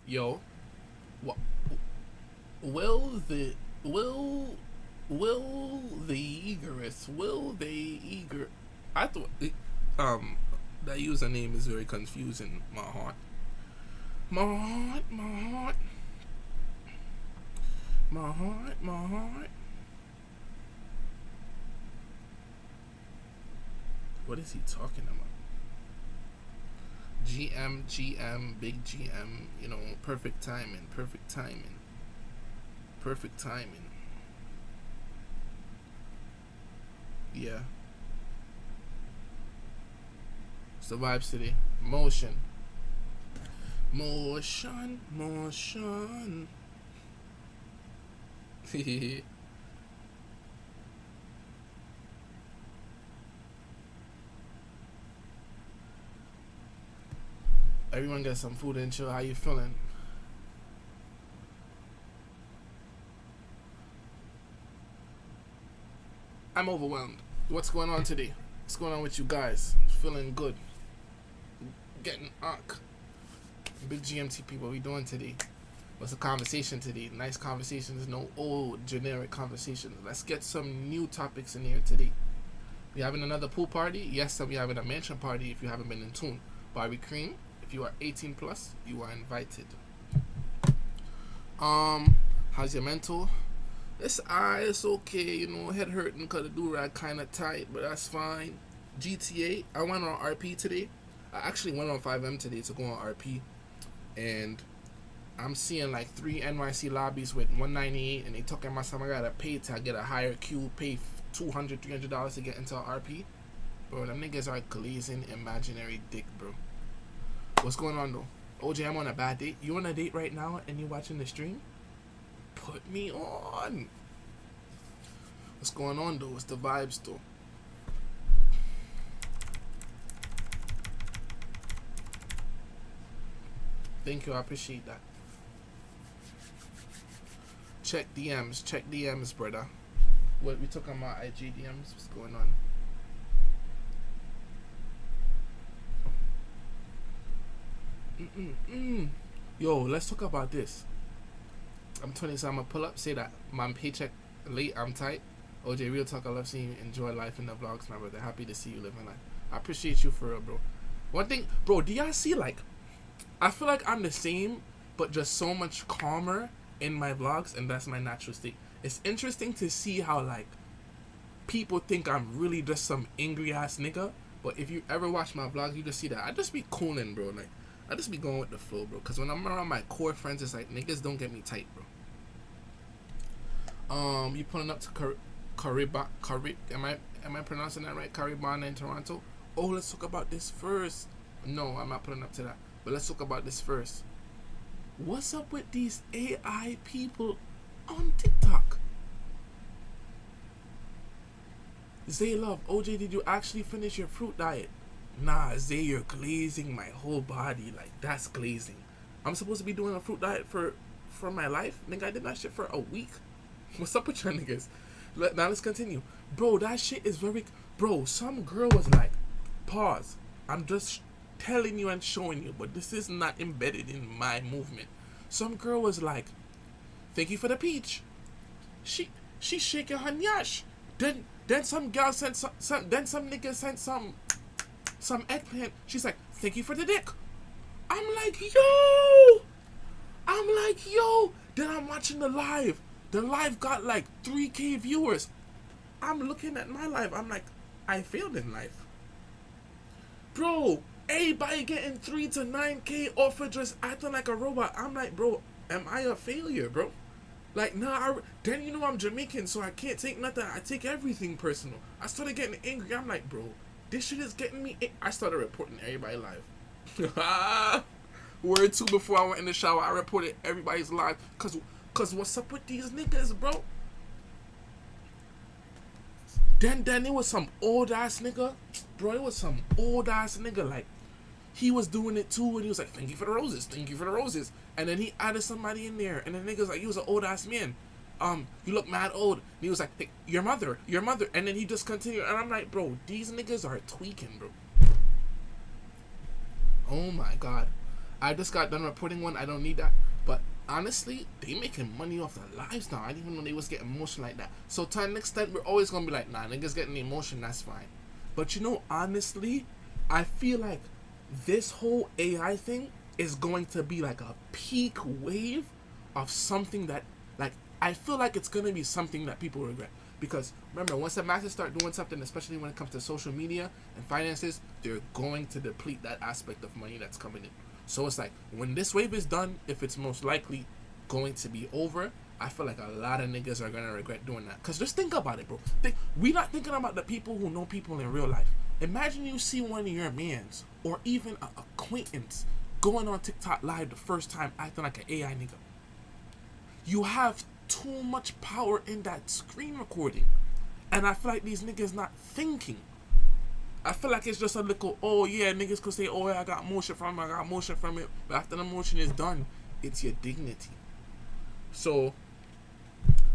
Yo, wha- will the will will the eagerness will they eager? I thought um that username is very confusing. My heart, my heart. What is he talking about? GM, big GM. You know, perfect timing. Yeah, it's the vibes today. Motion. Everyone get some food and chill. How you feeling? I'm overwhelmed. What's going on today? What's going on with you guys? Feeling good. Getting unk. Big GMTP, what we doing today? What's the conversation today? Nice conversations, no old generic conversations. Let's get some new topics in here today. We having another pool party? Yes, we having a mansion party if you haven't been in tune. Barbie Cream, if you are 18 plus, you are invited. How's your mental? It's okay, you know, head hurting because the do-rag kind of tight, but that's fine. GTA, I went on RP today. I actually went on 5M today to go on RP, and I'm seeing like 3 NYC lobbies with 198, and they talking about something I gotta pay to get a higher queue, pay $200, $300 to get into RP. Bro, them niggas are glazing imaginary dick, bro. What's going on though? OJ, I'm on a bad date. You on a date right now and you watching the stream? Put me on. What's going on though? What's the vibes though? Thank you, I appreciate that. Check DMs, brother. What we talking about? IG DMs? What's going on? Yo, let's talk about this. I'm 20, so I'm gonna pull up. Say that my paycheck late. I'm tight. OJ, real talk. I love seeing you enjoy life in the vlogs, my brother. Happy to see you living life. I appreciate you for real, bro. One thing, bro. Do y'all see like? I feel like I'm the same, but just so much calmer in my vlogs, and that's my natural state. It's interesting to see how like people think I'm really just some angry ass nigga. But if you ever watch my vlogs, you just see that I just be cooling, bro. Like I just be going with the flow, bro. Cause when I'm around my core friends, it's like niggas don't get me tight, bro. You pulling up to am I pronouncing that right? Caribana in Toronto. Oh, let's talk about this first. No, I'm not pulling up to that. But let's talk about this first. What's up with these AI people on TikTok? Zay Love, OJ, did you actually finish your fruit diet? Nah, Zay, you're glazing my whole body. Like, that's glazing. I'm supposed to be doing a fruit diet for my life? Nigga, I did that shit for a week. What's up with y'all niggas? Now let's continue. Bro, that shit is very... Bro, some girl was like, pause. I'm just telling you and showing you, but this is not embedded in my movement. Some girl was like, thank you for the peach. She shaking her nyash. Then some girl sent some then some nigga sent some eggplant. She's like, thank you for the dick. I'm like, yo. Then I'm watching the live. The live got like 3K viewers. I'm looking at my live. I'm like, I failed in life. Bro, everybody getting 3 to 9K off of just acting like a robot. I'm like, bro, am I a failure, bro? Like, nah, then you know I'm Jamaican, so I can't take nothing. I take everything personal. I started getting angry. I'm like, bro, this shit is getting me. I started reporting everybody live. Word 2 before I went in the shower, I reported everybody's live. Cause what's up with these niggas, bro? Then it was some old ass nigga. Bro, it was some old ass nigga. Like, he was doing it too, and he was like, thank you for the roses, thank you for the roses. And then he added somebody in there, and the nigga's like, he was an old ass man. You look mad old. And he was like, hey, your mother. And then he just continued, and I'm like, bro, these niggas are tweaking, bro. Oh my god. I just got done reporting one. I don't need that. But honestly, they making money off their lives now. I didn't even know they was getting emotion like that. So to an extent, we're always gonna be like, nah, niggas getting emotion, that's fine. But you know, honestly, I feel like this whole AI thing is going to be like a peak wave of something that, like, I feel like it's gonna be something that people regret. Because remember, once the masses start doing something, especially when it comes to social media and finances, they're going to deplete that aspect of money that's coming in. So it's like, when this wave is done, if it's most likely going to be over, I feel like a lot of niggas are going to regret doing that. Because just think about it, bro. We not thinking about the people who know people in real life. Imagine you see one of your mans or even an acquaintance going on TikTok live the first time acting like an AI nigga. You have too much power in that screen recording. And I feel like these niggas not thinking. I feel like it's just a little, oh yeah, niggas could say, oh yeah, I got motion from it. But after the motion is done, it's your dignity. So,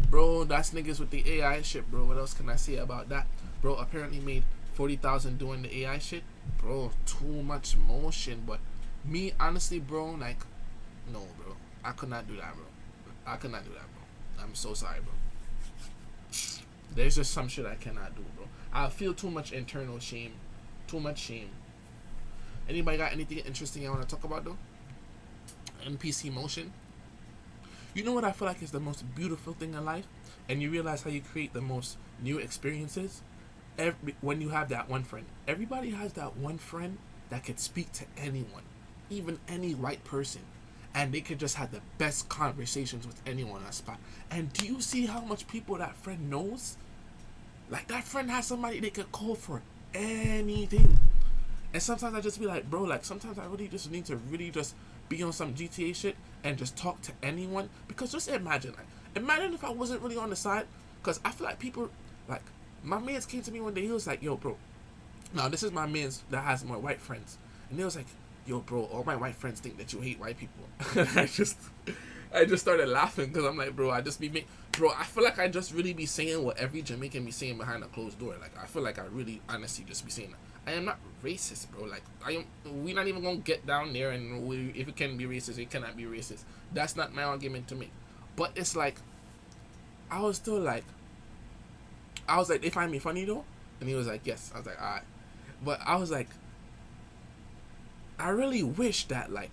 bro, that's niggas with the AI shit, bro. What else can I say about that? Bro, apparently made 40,000 doing the AI shit. Bro, too much motion. But me, honestly, bro, like, no, bro. I could not do that, bro. I could not do that, bro. I'm so sorry, bro. There's just some shit I cannot do, bro. I feel too much internal shame. Too much shame. Anybody got anything interesting I want to talk about, though? NPC motion. You know what I feel like is the most beautiful thing in life? And you realize how you create the most new experiences? When you have that one friend. Everybody has that one friend that could speak to anyone. Even any white person. And they could just have the best conversations with anyone on that spot. And do you see how much people that friend knows? Like, that friend has somebody they could call for anything. And sometimes I just be like, bro, like, sometimes I really just need to really just be on some GTA shit and just talk to anyone. Because just imagine, like, imagine if I wasn't really on the side. Because I feel like people, like, my mans came to me one day, he was like, yo, bro. Now, this is my mans that has more white friends. And they was like, yo, bro, all my white friends think that you hate white people. I just started laughing because I'm like, bro, I feel like I just really be saying what every Jamaican be saying behind a closed door. Like, I feel like I really honestly just be saying that. I am not racist, bro. Like, we're not even gonna get down there and if it can be racist, it cannot be racist. That's not my argument to make. But it's like, I was like, they find me funny though? And he was like, yes. I was like, alright. But I was like, I really wish that, like,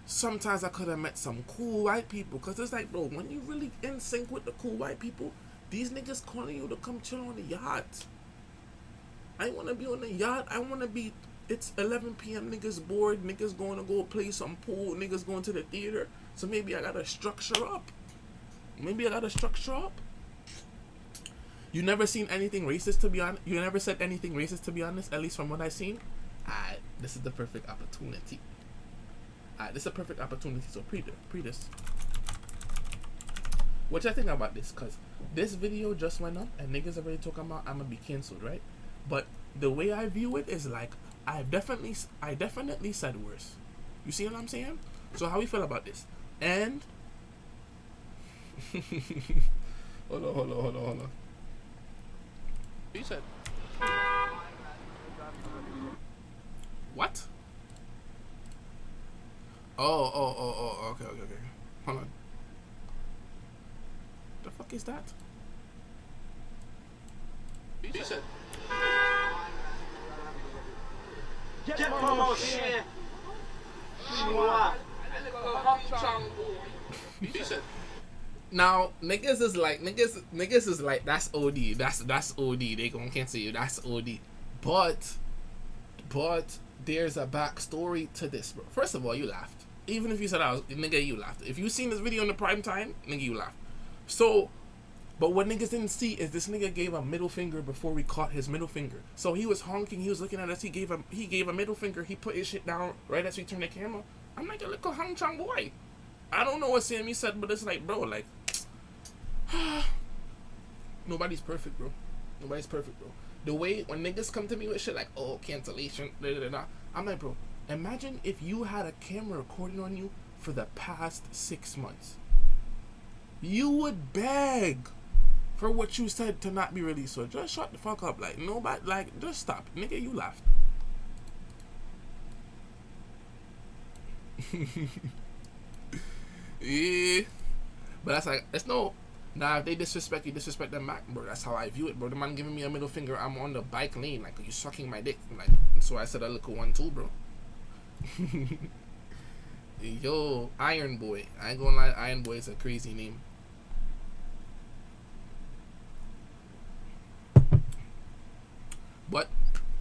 sometimes I could have met some cool white people. Because it's like, bro, when you really in sync with the cool white people, these niggas calling you to come chill on the yacht. I want to be on the yacht. I want to be, it's 11 p.m. Niggas bored. Niggas going to go play some pool. Niggas going to the theater. So maybe I got to structure up. You never seen anything racist, to be honest? You never said anything racist, to be honest? At least from what I've seen? This is the perfect opportunity. This is a perfect opportunity. So pre this. What you think about this? Cause this video just went up and niggas already talking about I'm gonna be cancelled, right? But the way I view it is like I definitely said worse. You see what I'm saying? So how we feel about this? And hold on. You said what? Oh, okay. Hold on. The fuck is that? You said get more shit. Now niggas is like that's OD. That's OD. They gonna cancel you. That's OD. But there's a backstory to this, bro. First of all, you laughed. Even if you said nigga, you laughed. If you seen this video in the prime time, nigga, you laughed. So, but what niggas didn't see is this nigga gave a middle finger before we caught his middle finger. So he was honking, he was looking at us, he gave a middle finger, he put his shit down right as we turned the camera. I'm like a little hang chang boy. I don't know what Sammy said, but it's like, bro, like, nobody's perfect, bro. The way when niggas come to me with shit like, oh, cancellation, I'm like, bro, imagine if you had a camera recording on you for the past 6 months. You would beg for what you said to not be released. So just shut the fuck up. Like, nobody, like, just stop. Nigga, you laughed. Yeah. But that's like, it's no. Nah, if they disrespect you, disrespect them back, bro. That's how I view it, bro. The man giving me a middle finger, I'm on the bike lane, like, you sucking my dick. Like, so I said a little one too, bro. Yo, Iron Boy. I ain't gonna lie, Iron Boy is a crazy name. But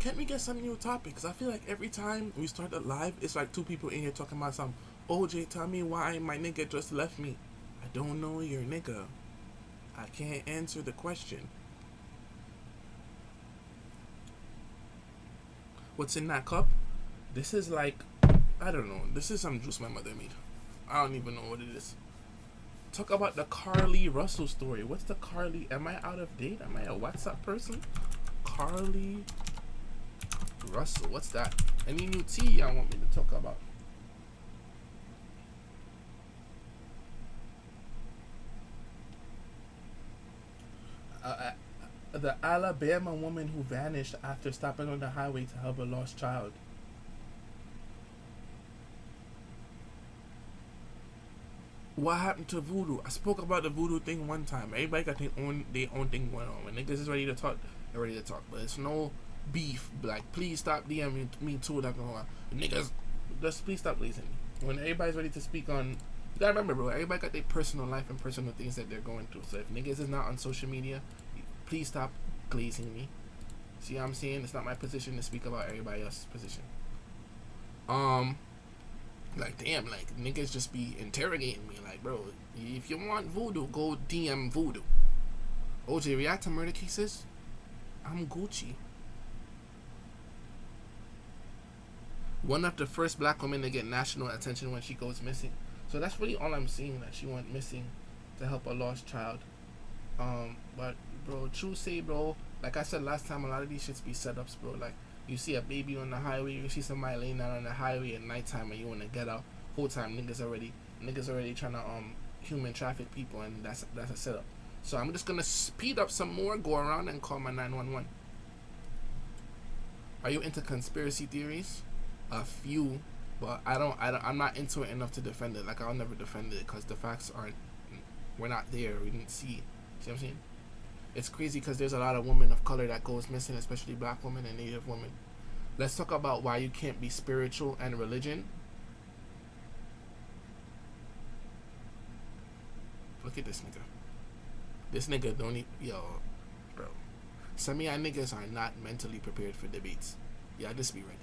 can't we get some new topics? I feel like every time we start a live, it's like two people in here talking about some. OJ, tell me why my nigga just left me. I don't know your nigga. I can't answer the question. What's in that cup? This is like, I don't know. This is some juice my mother made. I don't even know what it is. Talk about the Carly Russell story. What's the Carly? Am I out of date? Am I a WhatsApp person? Carly Russell. What's that? Any new tea y'all want me to talk about? The Alabama woman who vanished after stopping on the highway to help a lost child. What happened to voodoo? I spoke about the voodoo thing one time. Everybody got their own thing going on. When niggas is ready to talk, they're ready to talk. But it's no beef. Like, please stop DMing me too. Like, niggas, just please stop blazing me. When everybody's ready to speak on, you gotta remember, bro. Everybody got their personal life and personal things that they're going through. So if niggas is not on social media, please stop glazing me. See what I'm saying? It's not my position to speak about everybody else's position. Like, damn, like, niggas just be interrogating me. Like, bro, if you want voodoo, go DM voodoo. OJ, react to murder cases? I'm Gucci. One of the first black women to get national attention when she goes missing. So that's really all I'm seeing, that she went missing to help a lost child. But, bro, true say, bro, like I said last time, a lot of these shits be setups, bro. Like, you see a baby on the highway, you see somebody laying down on the highway at nighttime and you want to get out. Whole time niggas already trying to human traffic people, and that's a setup. So I'm just gonna speed up some more, go around and call my 911. Are you into conspiracy theories? A few, but I'm not into it enough to defend it. Like, I'll never defend it because the facts aren't, we're not there, we didn't see. See what I'm saying? It's crazy because there's a lot of women of color that goes missing, especially black women and native women. Let's talk about why you can't be spiritual and religion. Look at this nigga. This nigga don't even, yo, bro. Some of y'all niggas are not mentally prepared for debates. Y'all just be ready.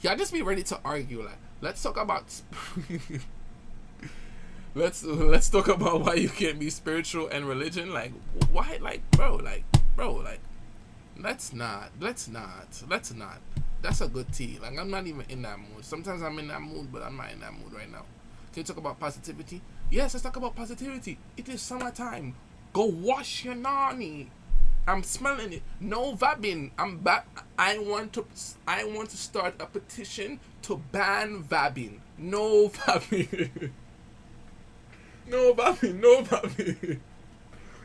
Y'all just be ready to argue. Like, let's talk about let's talk about why you can't be spiritual and religion. Like, why? Like, bro, let's not. That's a good tea. Like, I'm not even in that mood. Sometimes I'm in that mood, but I'm not in that mood right now. Can you talk about positivity? Yes, let's talk about positivity. It is summertime. Go wash your nanny. I'm smelling it. No vabbing. I'm back. I want to start a petition to ban vabbing. No vabbing. No vabbing.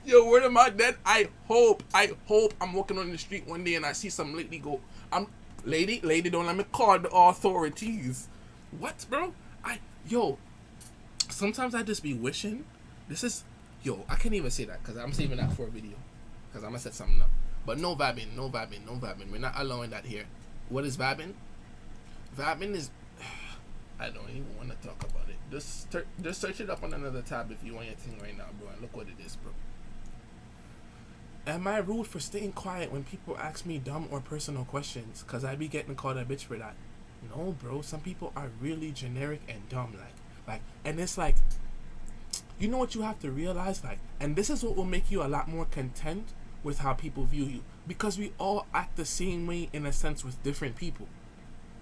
Yo, word of my dead. I hope I'm walking on the street one day and I see some lady go. Lady, don't let me call the authorities. What, bro? Sometimes I just be wishing. I can't even say that because I'm saving that for a video. Because I'm going to set something up. But no vabbing. We're not allowing that here. What is vabbing? Vabbing is... I don't even want to talk about it. Just search it up on another tab if you want your thing right now, bro. And look what it is, bro. Am I rude for staying quiet when people ask me dumb or personal questions? Because I be getting called a bitch for that. No, bro. Some people are really generic and dumb. And it's like... You know what you have to realize? And this is what will make you a lot more content with how people view you. Because we all act the same way in a sense with different people.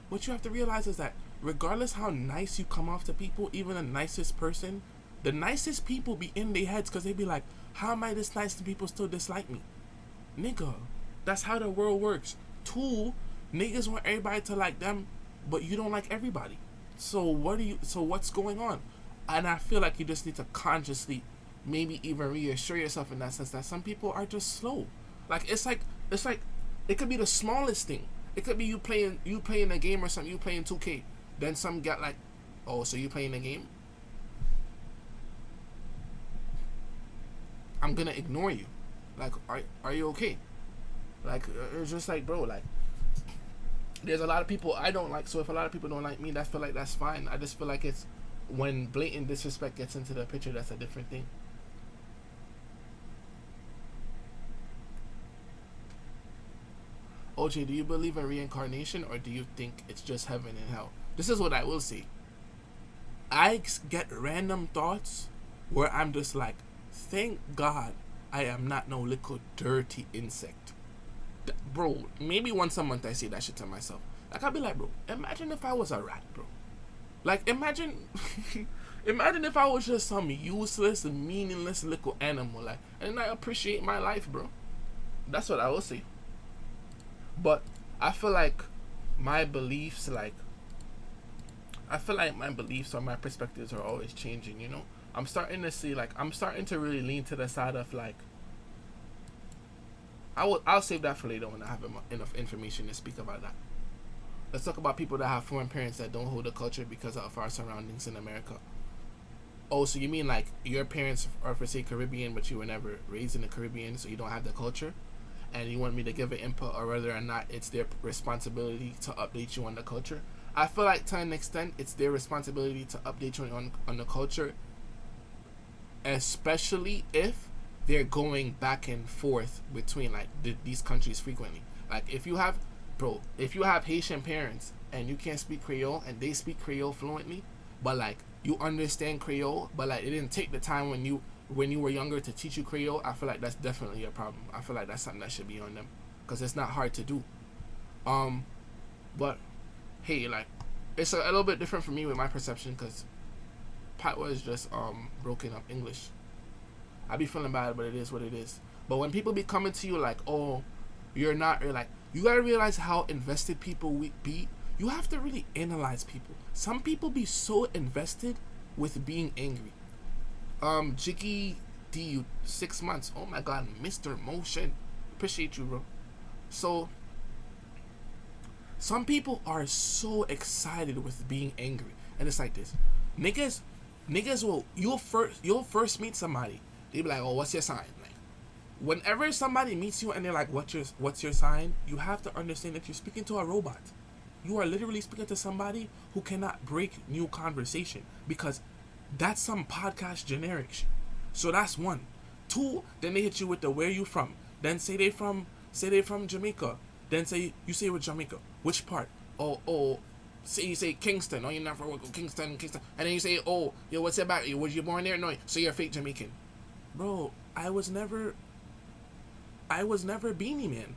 What you have to realize is that regardless how nice you come off to people, even the nicest person, the nicest people be in their heads because they be like, how am I this nice and people still dislike me? Nigga, that's how the world works. 2, niggas want everybody to like them, but you don't like everybody. So what's going on? And I feel like you just need to consciously maybe even reassure yourself in that sense that some people are just slow. It's like it could be the smallest thing. It could be you playing a game or something, you playing 2K. Then some got like Oh, so you playing the game? I'm gonna ignore you. Like, are you okay? Like, it's just like, bro, like, there's a lot of people I don't like. So if a lot of people don't like me, I feel like that's fine. I just feel like it's when blatant disrespect gets into the picture, that's a different thing. OJ, do you believe in reincarnation, or do you think it's just heaven and hell? This is what I will say. I get random thoughts where I'm just like, thank God I am not no little dirty insect. Bro, maybe once a month I say that shit to myself. Like, I'll be like, bro, imagine if I was a rat, bro. Like, imagine imagine if I was just some useless and meaningless little animal. Like, and I appreciate my life, bro. That's what I will say. But I feel like my beliefs, like, I feel like my beliefs or my perspectives are always changing, you know? I'm starting to see, like, I'm starting to really lean to the side of, like, I'll save that for later when I have enough information to speak about that. Let's talk about people that have foreign parents that don't hold the culture because of our surroundings in America. Oh, so you mean like your parents are, for say, Caribbean, but you were never raised in the Caribbean, so you don't have the culture? And you want me to give an input or whether or not it's their responsibility to update you on the culture? I feel like to an extent it's their responsibility to update you on the culture, especially if they're going back and forth between like these countries frequently. Like if you have Haitian parents and you can't speak Creole and they speak Creole fluently, but like you understand Creole, but like it didn't take the time when you were younger to teach you Creole, I feel like that's definitely a problem. I feel like that's something that should be on them because it's not hard to do. But hey, like it's a little bit different for me with my perception because Pat was just broken up English. I be feeling bad, but it is what it is. But when people be coming to you like, oh, you're like, you gotta realize how invested people be. You have to really analyze people. Some people be so invested with being angry. Jiggy D, 6 months. Oh my God, Mr. Motion. Appreciate you, bro. So, some people are so excited with being angry. And it's like this. Niggas will, you'll first meet somebody. They be like, oh, what's your sign? Like, whenever somebody meets you and they're like, what's your sign? You have to understand that you're speaking to a robot. You are literally speaking to somebody who cannot break new conversation because that's some podcast generic shit. So that's one. Two, then they hit you with the where you from. Then say they from Jamaica. Then you say with Jamaica. Which part? Oh, say you say Kingston. Oh, you never work with Kingston. And then you say, oh, yo, what's your back? Was you born there? No, so you're fake Jamaican. Bro, I was never Beanie Man.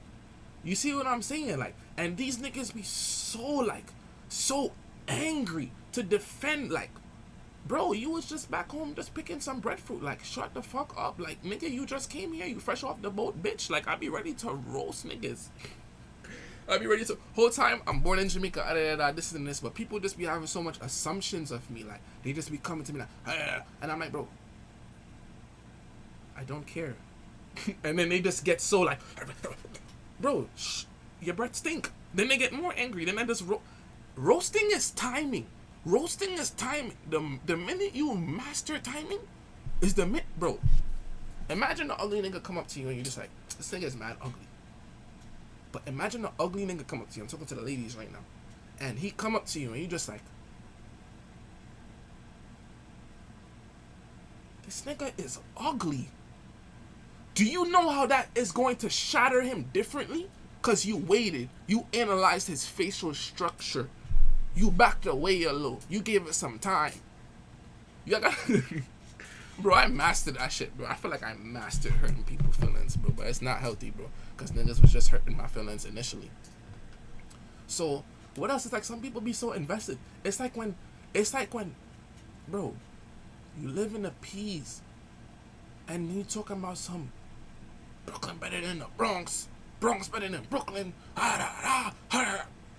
You see what I'm saying? Like, and these niggas be so angry to defend, like, bro, you was just back home just picking some breadfruit. Like, shut the fuck up. Like, nigga, you just came here. You fresh off the boat, bitch. Like, I be ready to roast niggas. I be ready to. Whole time, I'm born in Jamaica, this and this. But people just be having so much assumptions of me. Like, they just be coming to me like, and I'm like, bro, I don't care. And then they just get so like, bro, your breath stink. Then they get more angry. Then I just roasting is timing. Roasting is timing. The minute you master timing is the minute, bro. Imagine the ugly nigga come up to you and you're just like, this nigga is mad ugly. But imagine the ugly nigga come up to you. I'm talking to the ladies right now. And he come up to you and you just like, this nigga is ugly. Do you know how that is going to shatter him differently? Because you waited. You analyzed his facial structure. You backed away a little. You gave it some time. Bro, I mastered that shit, bro. I feel like I mastered hurting people's feelings, bro. But it's not healthy, bro. Because niggas was just hurting my feelings initially. So, what else? It's like some people be so invested. It's like when, bro, you live in the P's. And you talking about some Brooklyn better than the Bronx. Bronx better than Brooklyn.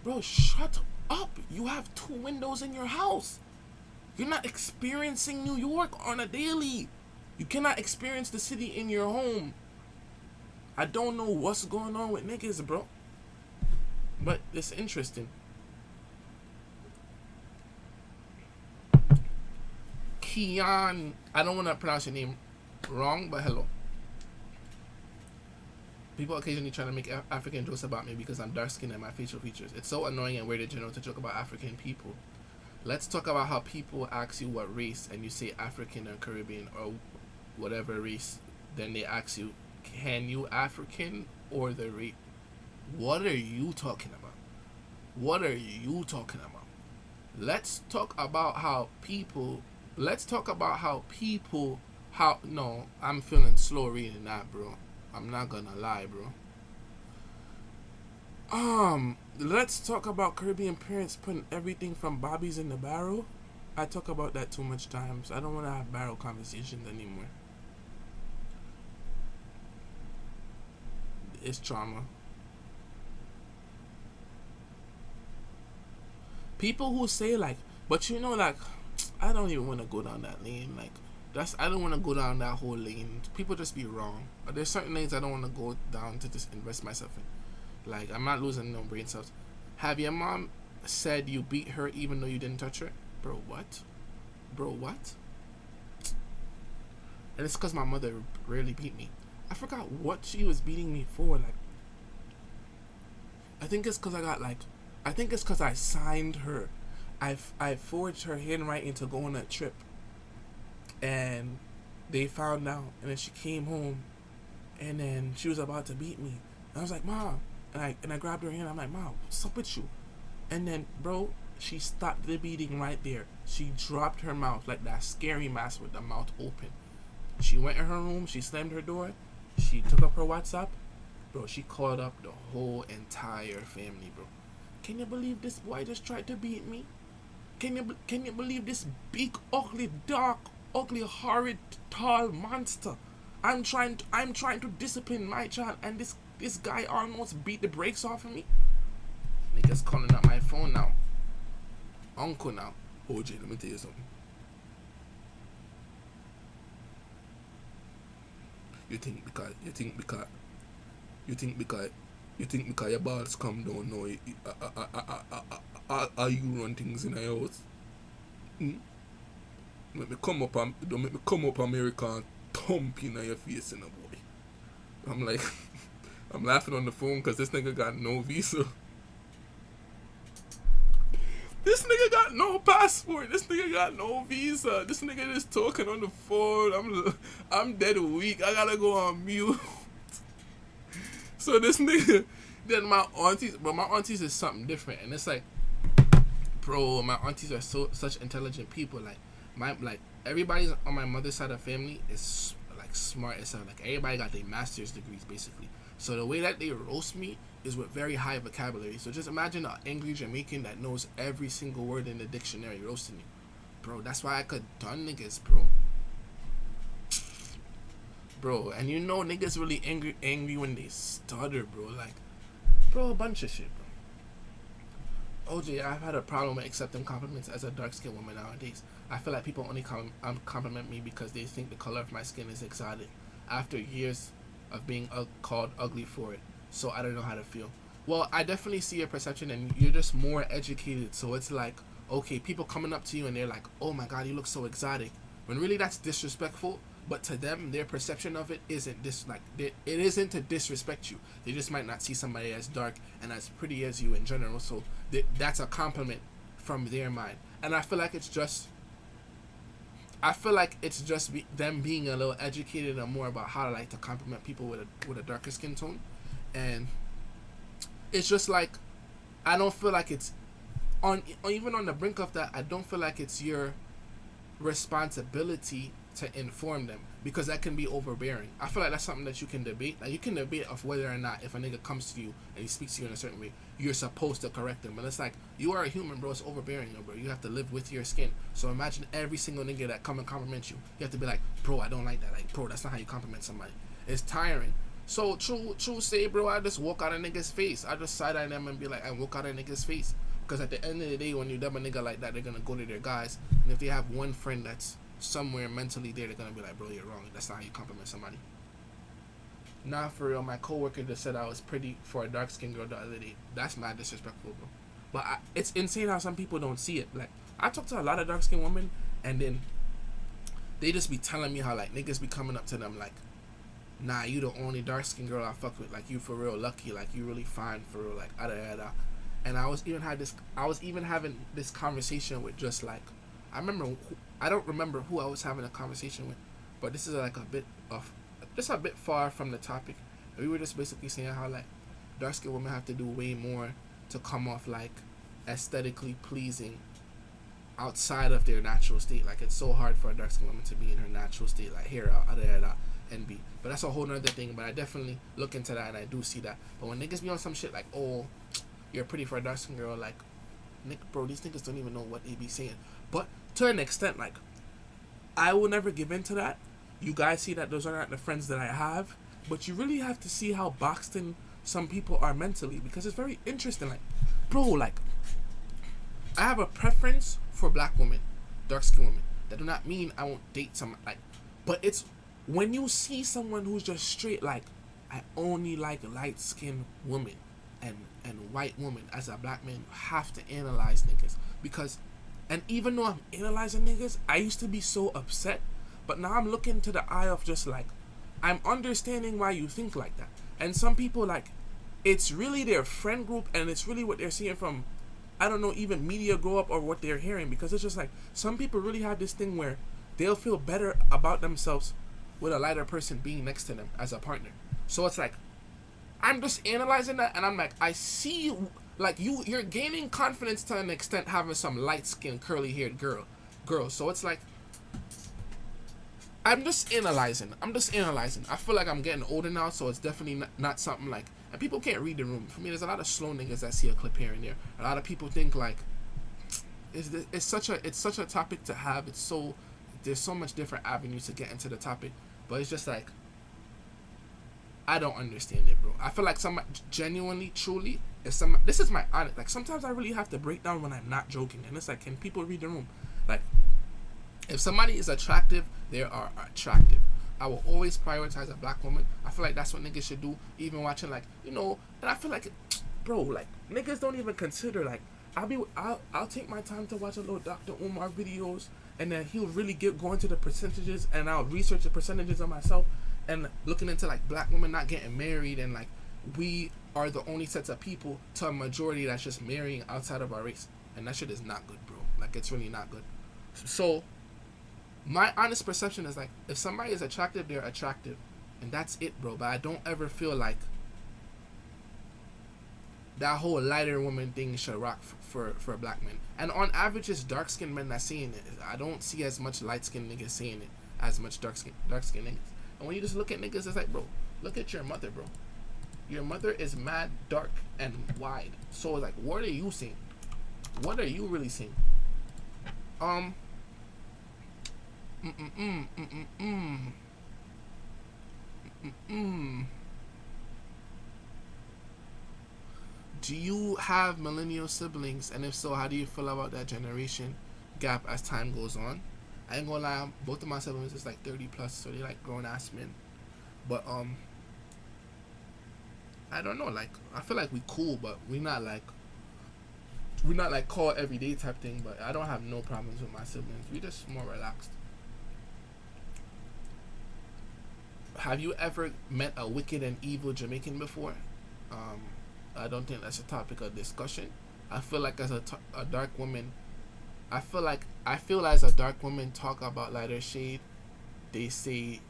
Bro, shut up. You have 2 windows in your house. You're not experiencing New York on a daily. You cannot experience the city in your home. I don't know what's going on with niggas, bro. But it's interesting. Kian. I don't want to pronounce your name wrong, but hello. People occasionally try to make African jokes about me because I'm dark skinned and my facial features. It's so annoying and weird in general to joke about African people. Let's talk about how people ask you what race and you say African or Caribbean or whatever race. Then they ask you, can you African or the race? What are you talking about? What are you talking about? Let's talk about how people. No, I'm feeling slow reading that, bro. I'm not gonna lie, bro. Let's talk about Caribbean parents putting everything from Bobby's in the barrel. I talk about that too much times. I don't want to have barrel conversations anymore. It's trauma. People who say like, but you know, like, I don't even want to go down that lane. Like, I don't want to go down that whole lane. People just be wrong. There's certain lanes I don't want to go down to just invest myself in. Like, I'm not losing no brain cells. Have your mom said you beat her even though you didn't touch her? Bro, what? Bro, what? And it's because my mother rarely beat me. I forgot what she was beating me for. Like, I think it's because I signed her. I forged her handwriting to go on a trip. And they found out. And then she came home. And then she was about to beat me. And I was like, Mom. And I grabbed her hand. I'm like, Mom, what's up with you? And then, bro, she stopped the beating right there. She dropped her mouth like that scary mask with the mouth open. She went in her room. She slammed her door. She took up her WhatsApp. Bro, she called up the whole entire family, bro. Can you believe this boy just tried to beat me? Can you believe this big, ugly, dark, ugly, horrid, tall monster? I'm trying to discipline my child, and this guy almost beat the brakes off of me. Niggas calling up my phone now. Uncle now. Ojay, let me tell you something. You think because your balls come down now, are you run things in your house? Don't make me come up America and thump in your face, in a boy. I'm like, I'm laughing on the phone because this nigga got no visa. This nigga got no passport. This nigga got no visa. This nigga just talking on the phone. I'm dead weak. I gotta go on mute. So this nigga, then my aunties is something different, and it's like, bro, my aunties are such intelligent people. Like everybody on my mother's side of the family is like smart as hell. Like everybody got their master's degrees basically. So the way that they roast me is with very high vocabulary. So just imagine an angry Jamaican that knows every single word in the dictionary roasting you. Bro, that's why I could done niggas, bro. Bro, and you know niggas really angry when they stutter, bro. Like, bro, a bunch of shit, bro. Ojay, I've had a problem with accepting compliments as a dark-skinned woman nowadays. I feel like people only compliment me because they think the color of my skin is exotic. After years of being called ugly for it. So I don't know how to feel. Well, I definitely see your perception, and you're just more educated. So it's like, okay, people coming up to you and they're like, oh my god, you look so exotic. When really that's disrespectful. But to them, their perception of it isn't it isn't to disrespect you. They just might not see somebody as dark and as pretty as you in general. So that's a compliment from their mind. And I feel like it's just them being a little educated and more about how to like to compliment people with a darker skin tone. And it's just like, I don't feel like it's even on the brink of that. I don't feel like it's your responsibility to inform them, because that can be overbearing. I feel like that's something that you can debate. Like, you can debate of whether or not, if a nigga comes to you and he speaks to you in a certain way, you're supposed to correct him. But it's like, you are a human, bro. It's overbearing, bro. You have to live with your skin. So imagine every single nigga that come and compliment you. You have to be like, bro, I don't like that. Like, bro, that's not how you compliment somebody. It's tiring. So true say, bro, I just walk out a nigga's face. I just side eye them and be like, I walk out a nigga's face. Because at the end of the day, when you dub a nigga like that, they're gonna go to their guys. And if they have one friend that's somewhere mentally there, they're gonna be like, bro, you're wrong. That's not how you compliment somebody. Nah, for real, my coworker just said I was pretty for a dark skinned girl the other day. That's mad disrespectful, bro. But it's insane how some people don't see it. Like, I talk to a lot of dark skinned women, and then they just be telling me how like niggas be coming up to them like, nah, you the only dark skinned girl I fuck with. Like you for real lucky. Like you really fine for real. Like And I was even having this conversation with just like, I don't remember who I was having a conversation with, but this is like just a bit far from the topic. We were just basically saying how like dark skinned women have to do way more to come off like aesthetically pleasing outside of their natural state. Like it's so hard for a dark skinned woman to be in her natural state, like here out and be. But that's a whole nother thing. But I definitely look into that and I do see that. But when niggas be on some shit like, oh, you're pretty for a dark skinned girl, like, bro, these niggas don't even know what they be saying. But to an extent, like, I will never give in to that. You guys see that those are not the friends that I have. But you really have to see how boxed in some people are mentally, because it's very interesting. Like, bro, like, I have a preference for black women, dark skinned women. That do not mean I won't date someone, like, but it's when you see someone who's just straight like, I only like light skinned women and white women. As a black man, you have to analyze niggas, because, and even though I'm analyzing niggas, I used to be so upset, but now I'm looking to the eye of just like, I'm understanding why you think like that. And some people, like, it's really their friend group and it's really what they're seeing from, I don't know, even media grow up or what they're hearing, because it's just like some people really have this thing where they'll feel better about themselves with a lighter person being next to them as a partner. So it's like, I'm just analyzing that and I'm like, I see, like, you're gaining confidence to an extent having some light-skinned curly haired girl. So it's like, I'm just analyzing. I feel like I'm getting older now, so it's definitely not something like, and people can't read the room. For me, there's a lot of slow niggas that see a clip here and there. A lot of people think like, it's such a topic to have. There's so much different avenues to get into the topic, but it's just like, I don't understand it, bro. I feel like genuinely, truly, this is my honest, like, sometimes I really have to break down when I'm not joking, and it's like, can people read the room? Like, if somebody is attractive, they are attractive. I will always prioritize a black woman. I feel like that's what niggas should do, even watching, like, you know, and I feel like, bro, like, niggas don't even consider, like, I'll take my time to watch a little Dr. Umar videos, and then he'll really go into the percentages, and I'll research the percentages on myself, and looking into, like, black women not getting married, and, like, we are the only sets of people to a majority that's just marrying outside of our race, and that shit is not good, bro. Like, it's really not good. So, my honest perception is, like, if somebody is attractive, they're attractive, and that's it, bro. But I don't ever feel like that whole lighter woman thing should rock for black men. And on average, it's dark-skinned men that's saying it. I don't see as much light-skinned niggas saying it as much dark-skinned niggas. And when you just look at niggas, it's like, bro, look at your mother, bro. Your mother is mad dark and wide. So it's like, what are you seeing? What are you really seeing? Do you have millennial siblings? And if so, how do you feel about that generation gap as time goes on? I ain't gonna lie, both of my siblings is like 30 plus, so they like grown ass men. But I don't know, like, I feel like we cool, but we're not like call everyday type thing. But I don't have no problems with my siblings. We just more relaxed. Have you ever met a wicked and evil Jamaican before? I don't think that's a topic of discussion. I feel like as a dark woman, I feel as a dark woman talk about lighter shade, they say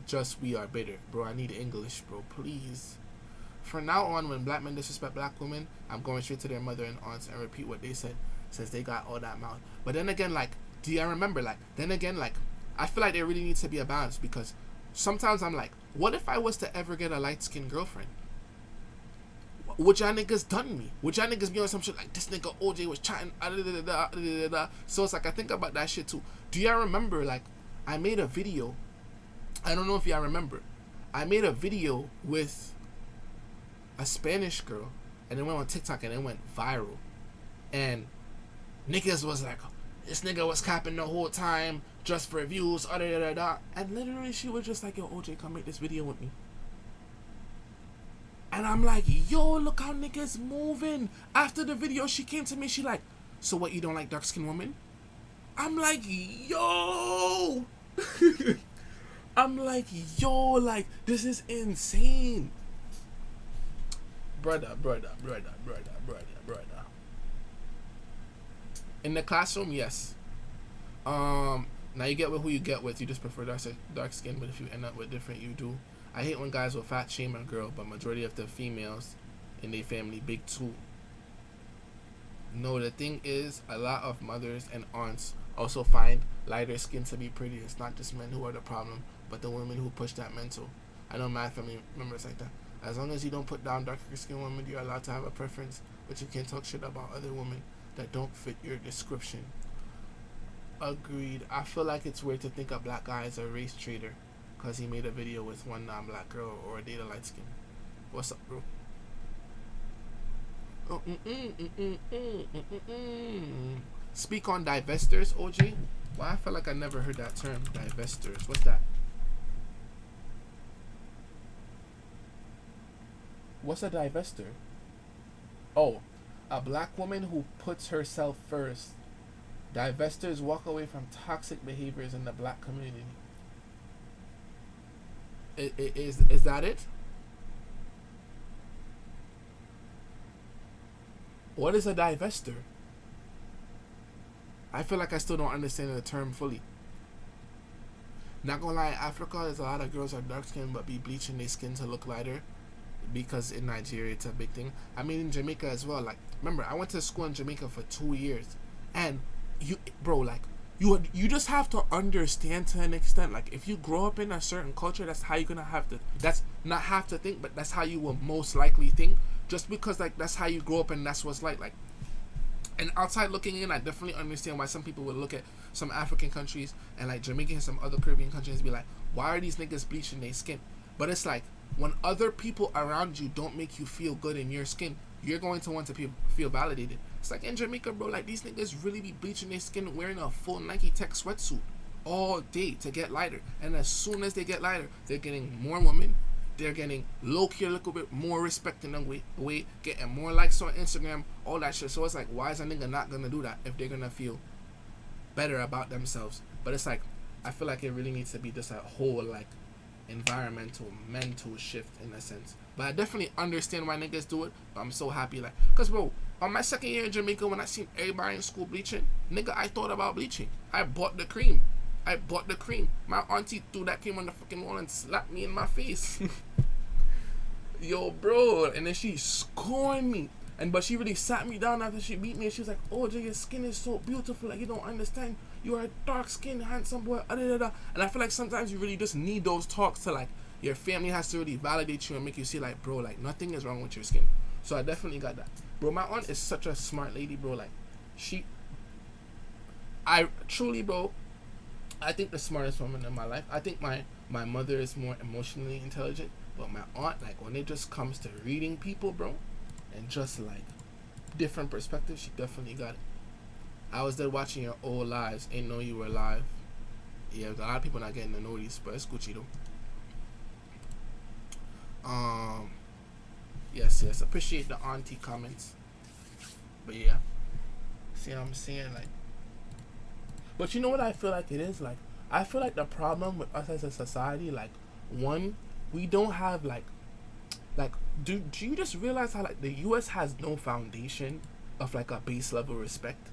just we are better. Bro, I need English, bro, please. From now on, when black men disrespect black women, I'm going straight to their mother and aunts and repeat what they said, since they got all that mouth. But then again, like, do you remember, like, I feel like there really needs to be a balance, because sometimes I'm like, what if I was to ever get a light-skinned girlfriend? Would y'all niggas done me? Would y'all niggas be on some shit like, this nigga Ojay was chatting, So it's like, I think about that shit too. Do y'all remember, like, I made a video, I don't know if y'all remember, I made a video with a Spanish girl, and it went on TikTok, and it went viral, and niggas was like, this nigga was capping the whole time just for views, and literally she was just like, yo, Ojay, come make this video with me. And I'm like, yo, look how niggas moving. After the video, she came to me, she like, so what, you don't like dark-skinned women? I'm like, yo. I'm like, yo, like, this is insane. Brother. In the classroom, yes. Now you get with who you get with. You just prefer dark skin, but if you end up with different, you do. I hate when guys will fat shame a girl, but majority of the females in their family big too. No, the thing is, a lot of mothers and aunts also find lighter skin to be pretty. It's not just men who are the problem, but the women who push that mental. I know my family members like that. As long as you don't put down darker skin women, you're allowed to have a preference, but you can't talk shit about other women that don't fit your description. Agreed. I feel like it's weird to think a black guy is a race traitor because he made a video with one non-black girl or a data light skin. What's up, bro? Speak on divestors, OJ. Well, I feel like I never heard that term, divestors. What's that? What's a divestor? Oh, a black woman who puts herself first. Divestors walk away from toxic behaviors in the black community. Is that it? What is a divestor? I feel like I still don't understand the term fully. Not gonna lie, in Africa, there's a lot of girls that are dark skinned but be bleaching their skin to look lighter. Because in Nigeria, it's a big thing. I mean, in Jamaica as well. Like, remember, I went to school in Jamaica for 2 years. And, you just have to understand to an extent. Like, if you grow up in a certain culture, that's how you're gonna have to. That's not have to think, but that's how you will most likely think. Just because, like, that's how you grow up and that's what's like. And outside looking in, I definitely understand why some people would look at some African countries and, like, Jamaica and some other Caribbean countries and be like, why are these niggas bleaching their skin? But it's like, when other people around you don't make you feel good in your skin, you're going to want to feel validated. It's like in Jamaica, bro, like, these niggas really be bleaching their skin wearing a full Nike Tech sweatsuit all day to get lighter. And as soon as they get lighter, they're getting more women. They're getting low-key a little bit more respect in the way, getting more likes on Instagram, all that shit. So it's like, why is a nigga not going to do that if they're going to feel better about themselves? But it's like, I feel like it really needs to be just a whole, like, environmental, mental shift in a sense. But I definitely understand why niggas do it. But I'm so happy, like, cause bro, on my second year in Jamaica, when I seen everybody in school bleaching, nigga, I thought about bleaching. I bought the cream. My auntie threw that cream on the fucking wall and slapped me in my face. Yo, bro, and then she scorned me. But she really sat me down after she beat me, and she was like, "Oh, Jay, your skin is so beautiful. Like, you don't understand. You are a dark-skinned, handsome boy." And I feel like sometimes you really just need those talks to, like, your family has to really validate you and make you see, like, bro, like, nothing is wrong with your skin. So I definitely got that. Bro, my aunt is such a smart lady, bro. Like, I truly, bro, I think the smartest woman in my life. I think my mother is more emotionally intelligent. But my aunt, like, when it just comes to reading people, bro, and just, like, different perspectives, she definitely got it. I was there watching your old lives. Ain't know you were live. Yeah, a lot of people not getting to know these, but it's Gucci though. Yes. Appreciate the auntie comments. But yeah. See what I'm saying? Like, but you know what I feel like it is? Like, I feel like the problem with us as a society, like, one, we don't have, like do you just realize how, like, the US has no foundation of, like, a base level respect?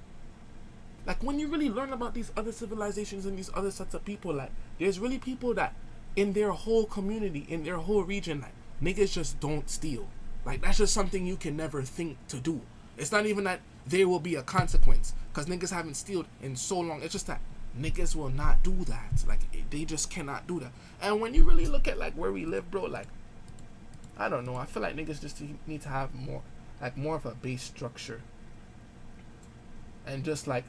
Like, when you really learn about these other civilizations and these other sets of people, like, there's really people that in their whole community, in their whole region, like, niggas just don't steal. Like, that's just something you can never think to do. It's not even that there will be a consequence, because niggas haven't stealed in so long. It's just that niggas will not do that. Like, they just cannot do that. And when you really look at, like, where we live, bro, like, I don't know. I feel like niggas just need to have more of a base structure. And just, like,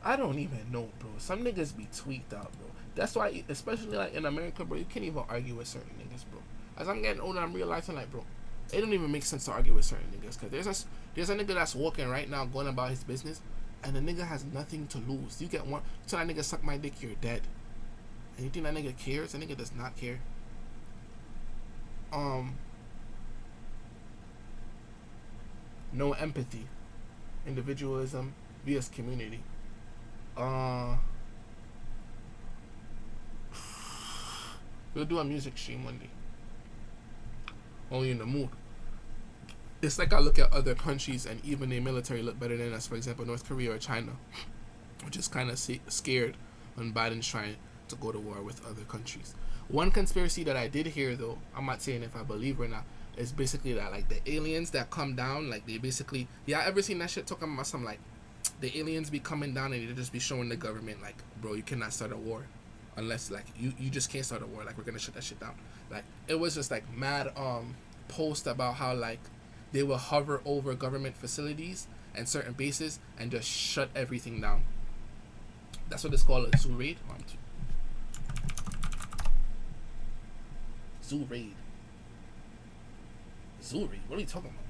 I don't even know, bro. Some niggas be tweaked out, bro. That's why, especially, like, in America, bro, you can't even argue with certain niggas, bro. As I'm getting older, I'm realizing, like, bro, it don't even make sense to argue with certain niggas. Because there's a nigga that's walking right now, going about his business, and the nigga has nothing to lose. You get one, tell that nigga suck my dick, you're dead. And you think that nigga cares? That nigga does not care. No empathy, individualism vs community. We'll do a music stream one day. Only in the mood. It's like I look at other countries and even their military look better than us. For example, North Korea or China, which is kind of scared when Biden's trying to go to war with other countries. One conspiracy that I did hear, though, I'm not saying if I believe or not, is basically that like the aliens that come down, like they basically, yeah, I ever seen that shit talking about some like the aliens be coming down and they just be showing the government like, bro, you cannot start a war unless like you just can't start a war, like we're gonna shut that shit down. Like it was just like mad post about how like they will hover over government facilities and certain bases and just shut everything down. That's what it's called, a zoo raid. Zoo raid. Zoo raid. What are we talking about?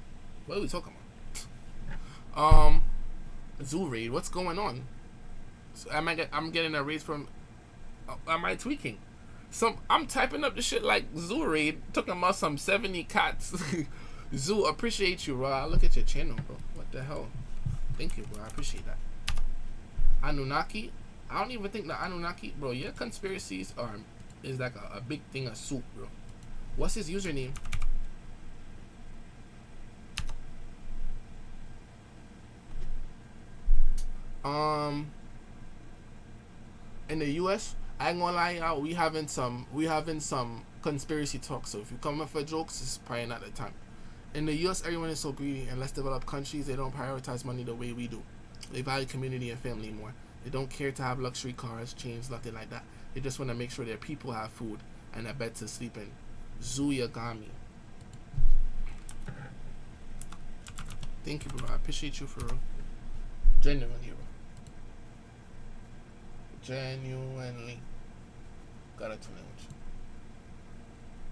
What are we talking about? Zoo raid. What's going on? So I'm getting a raid from. Am I tweaking? I'm typing up the shit like zoo raid, talking about some 70 cats. Zoo, appreciate you, bro. I look at your channel, bro. What the hell? Thank you, bro. I appreciate that. Anunnaki. I don't even think the Anunnaki, bro. Your conspiracies is like a big thing of soup, bro. What's his username? In the US, I ain't gonna lie, y'all, we having some conspiracy talk. So if you come up for jokes, it's probably not the time. In the US, everyone is so greedy. In less developed countries, they don't prioritize money the way we do. They value community and family more. They don't care to have luxury cars, chains, nothing like that. They just want to make sure their people have food and a bed to sleep in. Zuyagami. Thank you, bro. I appreciate you for real. Genuinely, bro. Genuinely. Gotta tune in with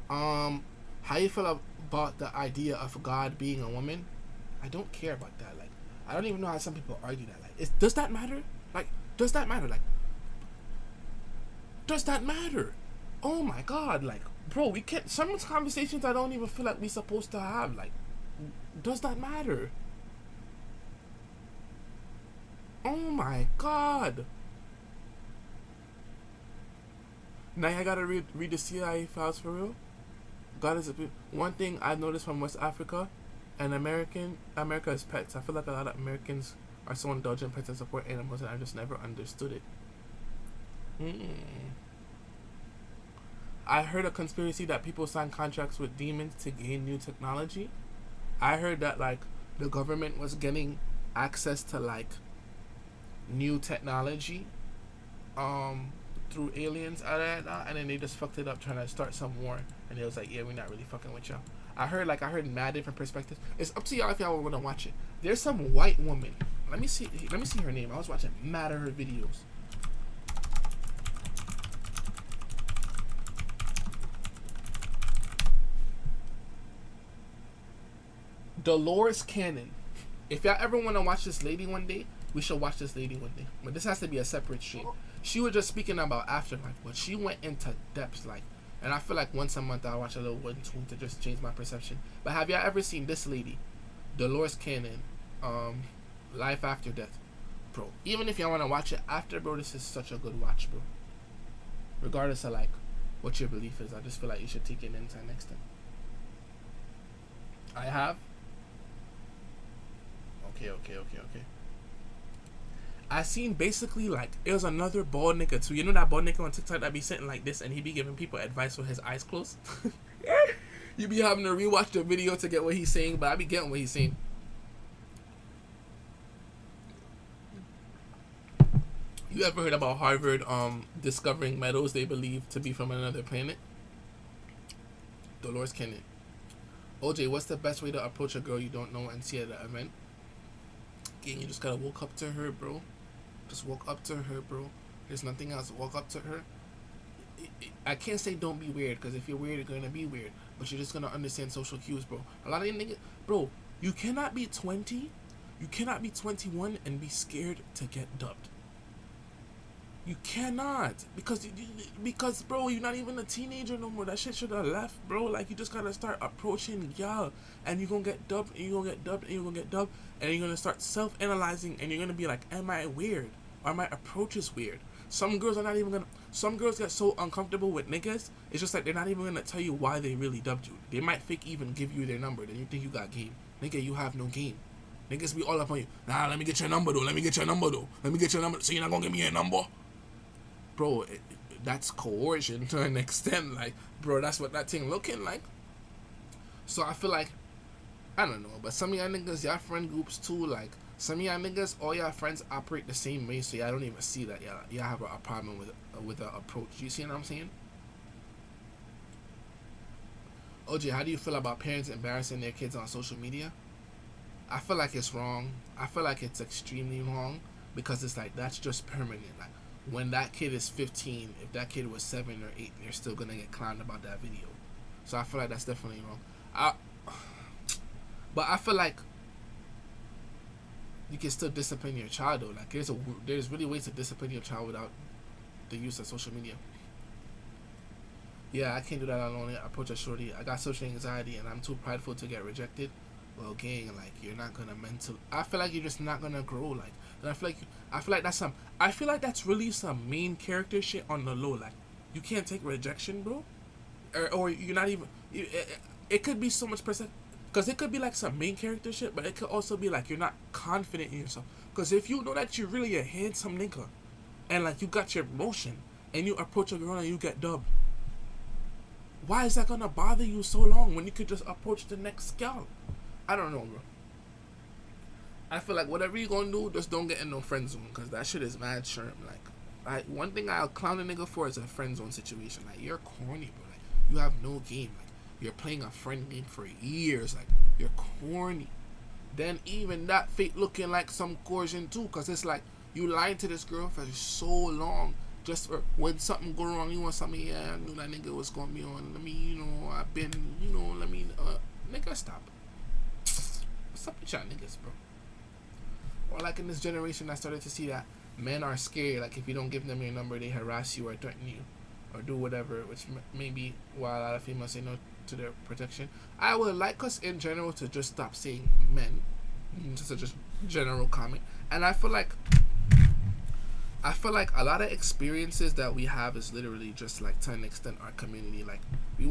you. How you feel about the idea of God being a woman? I don't care about that. Like, I don't even know how some people argue that. Like, does that matter? Like, does that matter? Like, does that matter? Oh my God! Like, bro, we can't. Some conversations I don't even feel like we're supposed to have. Like, does that matter? Oh my God! Now I gotta read the CIA files for real. God is one thing I've noticed from West Africa and America is pets. I feel like a lot of Americans are so indulgent pets and support animals, and I just never understood it. I heard a conspiracy that people sign contracts with demons to gain new technology. I heard that like the government was getting access to like new technology through aliens and then they just fucked it up trying to start some war, and it was like, yeah, we're not really fucking with y'all. I heard mad different perspectives. It's up to y'all if y'all want to watch it. There's some white woman. Let me see her name. I was watching mad of her videos. Dolores Cannon. If y'all ever want to watch this lady one day, we should watch this lady one day. But this has to be a separate stream. She was just speaking about afterlife, but she went into depths like, and I feel like once a month I'll watch a little one tweet to just change my perception. But have y'all ever seen this lady, Dolores Cannon, Life After Death? Bro, even if y'all want to watch it after, bro, this is such a good watch, bro. Regardless of like what your belief is, I just feel like you should take it in time next time. I have. Okay. I seen basically like it was another bald nigga too. You know that bald nigga on TikTok that be sitting like this and he be giving people advice with his eyes closed. You be having to rewatch the video to get what he's saying, but I be getting what he's saying. You ever heard about Harvard discovering metals they believe to be from another planet? Dolores Cannon. Ojay, what's the best way to approach a girl you don't know and see at an event? Again, you just gotta walk up to her, bro. Just walk up to her, bro. There's nothing else. Walk up to her. I can't say don't be weird, because if you're weird, you're gonna be weird. But you're just gonna understand social cues, bro. A lot of you niggas, bro, you cannot be 20, you cannot be 21 and be scared to get dubbed. You cannot, because bro, you're not even a teenager no more. That shit should have left, bro. Like, you just gotta start approaching y'all, and you're gonna get dubbed, and you're gonna get dubbed, and you're gonna get dubbed, and you're gonna start self-analyzing, and you're gonna be like, am I weird? Or my approach is weird? Some girls are not even gonna, some girls get so uncomfortable with niggas, it's just like they're not even gonna tell you why they really dubbed you. They might fake even give you their number, then you think you got game. Nigga, you have no game. Niggas be all up on you. Nah, let me get your number though. Let me get your number though. Let me get your number. So you're not gonna give me your number? Bro, that's coercion to an extent. Like, bro, that's what that thing looking like. So I feel like, I don't know, but some of y'all niggas, y'all friend groups too, like, some of y'all niggas, all y'all friends operate the same way, so y'all don't even see that y'all have a problem with the approach. You see what I'm saying? Ojay, how do you feel about parents embarrassing their kids on social media? I feel like it's wrong. I feel like it's extremely wrong because it's like that's just permanent. Like when that kid is 15, if that kid was 7 or 8, they're still gonna get clowned about that video. So I feel like that's definitely wrong. But I feel like you can still discipline your child though. Like there's really ways to discipline your child without the use of social media. Yeah, I can't do that alone. I approach a shorty. I got social anxiety and I'm too prideful to get rejected. Well, gang, like you're not gonna I feel like you're just not gonna grow. Like, and I feel like that's really some main character shit on the low. Like, you can't take rejection, bro, or you're not even. It could be so much percent, because it could be like some main character shit, but it could also be like you're not confident in yourself. Because if you know that you're really a handsome nigga, and like you got your promotion, and you approach a girl and you get dubbed, why is that gonna bother you so long when you could just approach the next gal? I don't know, bro. I feel like whatever you gonna do, just don't get in no friend zone, because that shit is mad sherm. Like, one thing I'll clown a nigga for is a friend zone situation. Like, you're corny, bro. Like, you have no game. Like, you're playing a friend game for years. Like, you're corny. Then even that fake looking like some coercion too, because it's like you lied to this girl for so long. Just for when something go wrong, you want something. Yeah, I knew that nigga was gonna be on. Let me, nigga, stop. What's up with y'all niggas, bro? Or like in this generation, I started to see that men are scared. Like if you don't give them your number, they harass you or threaten you, or do whatever. Which maybe why a lot of females say no to their protection. I would like us in general to just stop saying men, just a general comment. And I feel like a lot of experiences that we have is literally just like to an extent our community. Like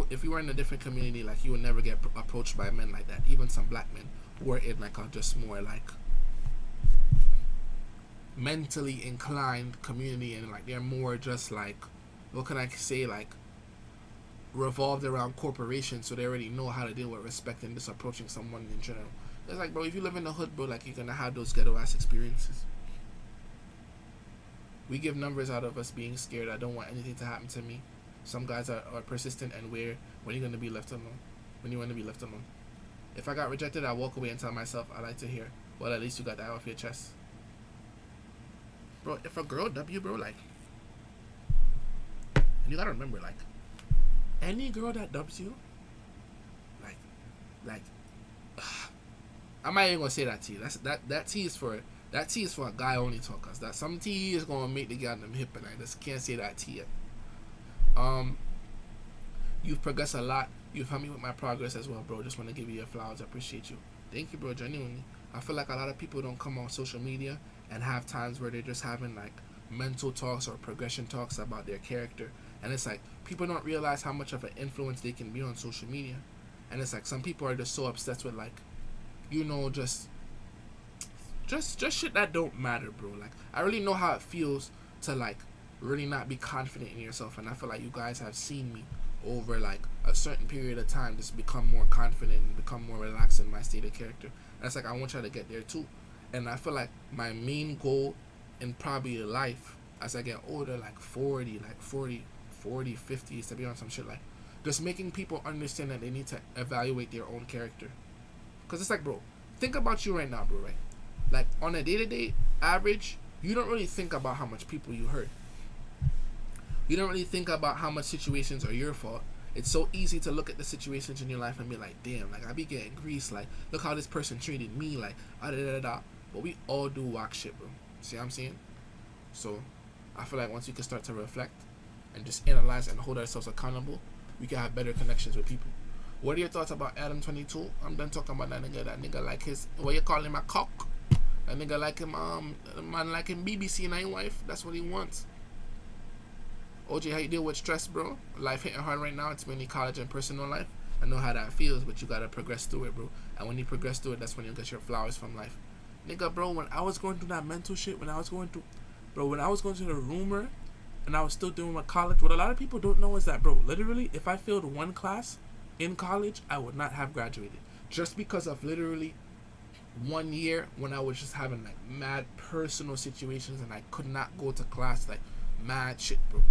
if we were in a different community, like you would never get approached by men like that. Even some black men who are in like a just more like mentally inclined community, and like they're more just like, what can I say, like revolved around corporations, so they already know how to deal with respect and just approaching someone in general. It's like, bro, if you live in the hood, bro, like you're gonna have those ghetto ass experiences. We give numbers out of us being scared. I don't want anything to happen to me. Some guys are persistent and weird. When are you gonna be left alone? When you want to be left alone? If I got rejected, I walk away and tell myself, I like to hear, well, at least you got that off your chest. Bro, if a girl W, bro, like, and you gotta remember, like, any girl that dubs you, like, I'm not even gonna say that tea. That tea is for a guy only talk. Cause that some tea is gonna make the guy them hip, and I just can't say that tea yet. You've progressed a lot. You've helped me with my progress as well, bro. Just want to give you your flowers. I appreciate you. Thank you, bro. Genuinely. I feel like a lot of people don't come on social media and have times where they're just having like mental talks or progression talks about their character. And it's like people don't realize how much of an influence they can be on social media. And it's like some people are just so obsessed with like, just shit that don't matter, bro. Like I really know how it feels to like really not be confident in yourself, and I feel like you guys have seen me over like a certain period of time just become more confident and become more relaxed in my state of character. And it's like I want y'all to get there too. And I feel like my main goal in probably life as I get older, like 40, 50, is to be on some shit like just making people understand that they need to evaluate their own character. Because it's like, bro, think about you right now, bro, right? Like on a day-to-day average, you don't really think about how much people you hurt. You don't really think about how much situations are your fault. It's so easy to look at the situations in your life and be like, damn, like I be getting greased, like look how this person treated me, like But we all do whack shit, bro. See what I'm saying? So I feel like once we can start to reflect and just analyze and hold ourselves accountable, we can have better connections with people. What are your thoughts about Adam 22? I'm done talking about that nigga. That nigga like his, what you call him, a cock? That nigga like him, man like him BBC and wife. That's what he wants. OJ, how you deal with stress, bro? Life hitting hard right now. It's mainly college and personal life. I know how that feels, but you gotta progress through it, bro. And when you progress through it, that's when you get your flowers from life. Nigga, bro, when I was going through that mental shit, when I was going through the rumor, and I was still doing my college, what a lot of people don't know is that, bro, literally, if I failed one class in college, I would not have graduated. Just because of literally 1 year when I was just having like mad personal situations and I could not go to class, like mad shit, bro.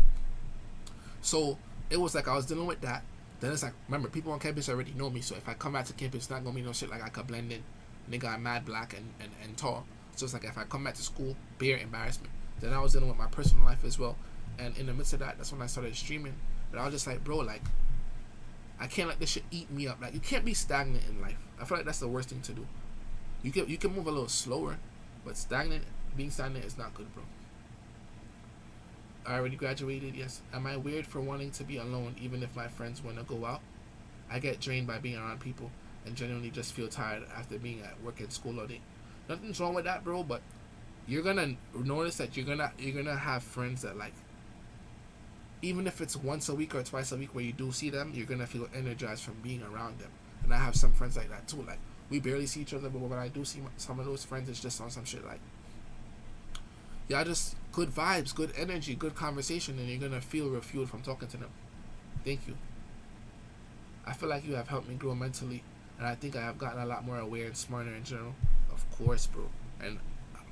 So it was like I was dealing with that. Then it's like, remember, people on campus already know me, so if I come back to campus, it's not gonna be no shit like I could blend in. Nigga, I'm mad black and tall. So it's like if I come back to school, bare embarrassment. Then I was dealing with my personal life as well. And in the midst of that, that's when I started streaming. But I was just like, bro, like, I can't let this shit eat me up. Like, you can't be stagnant in life. I feel like that's the worst thing to do. You can move a little slower, but being stagnant is not good, bro. I already graduated, yes. Am I weird for wanting to be alone even if my friends want to go out? I get drained by being around people and genuinely just feel tired after being at work and school all day. Nothing's wrong with that, bro, but you're gonna notice that you're gonna have friends that, like, even if it's once a week or twice a week where you do see them, you're gonna feel energized from being around them. And I have some friends like that too. Like, we barely see each other, but when I do see some of those friends, it's just on some shit like, yeah, just good vibes, good energy, good conversation, and you're gonna feel refueled from talking to them. Thank you. I feel like you have helped me grow mentally, and I think I have gotten a lot more aware and smarter in general. Of course, bro. And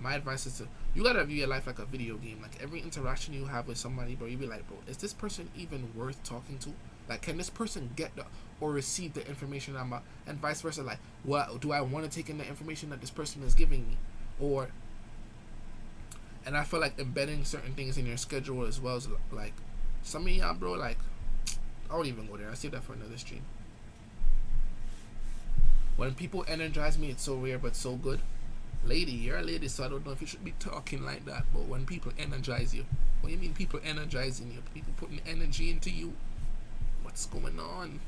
my advice is you gotta view your life like a video game. Like, every interaction you have with somebody, bro, you be like, bro, is this person even worth talking to? Like, can this person get or receive the information I'm about? And vice versa. Like, what do I want to take in the information that this person is giving me? And I feel like embedding certain things in your schedule as well as, like, some of y'all, bro, like, I won't even go there. I'll save that for another stream. When people energize me, it's so rare but so good. Lady, you're a lady, so I don't know if you should be talking like that. But when people energize you, what do you mean people energizing you? People putting energy into you? What's going on?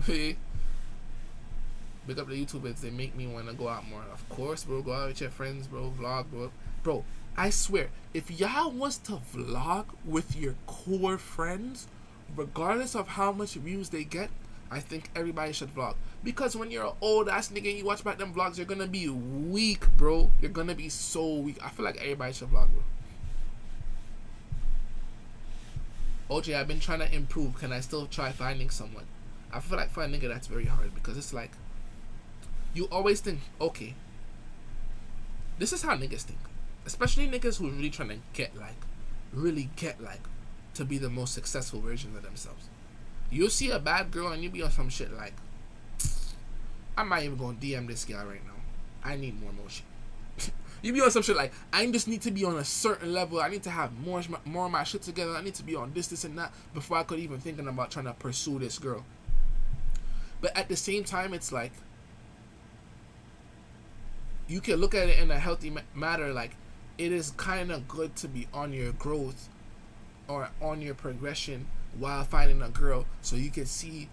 Hey, big up the YouTubers. They make me want to go out more. Of course, bro. Go out with your friends, bro. Vlog, bro. I swear, if y'all was to vlog with your core friends, regardless of how much views they get, I think everybody should vlog. Because when you're an old ass nigga and you watch back them vlogs, you're gonna be weak, bro. You're gonna be so weak. I feel like everybody should vlog, bro. Ojay, I've been trying to improve. Can I still try finding someone? I feel like for a nigga that's very hard, because it's like, you always think, okay, this is how niggas think. Especially niggas who are really trying to get to be the most successful version of themselves. You'll see a bad girl and you be on some shit like, I'm not even gonna DM this guy right now. I need more motion. You be on some shit like, I just need to be on a certain level. I need to have more of my shit together. I need to be on this and that before I could even thinking about trying to pursue this girl. But at the same time, it's like, you can look at it in a healthy matter. Like, it is kind of good to be on your growth or on your progression while finding a girl, so you can see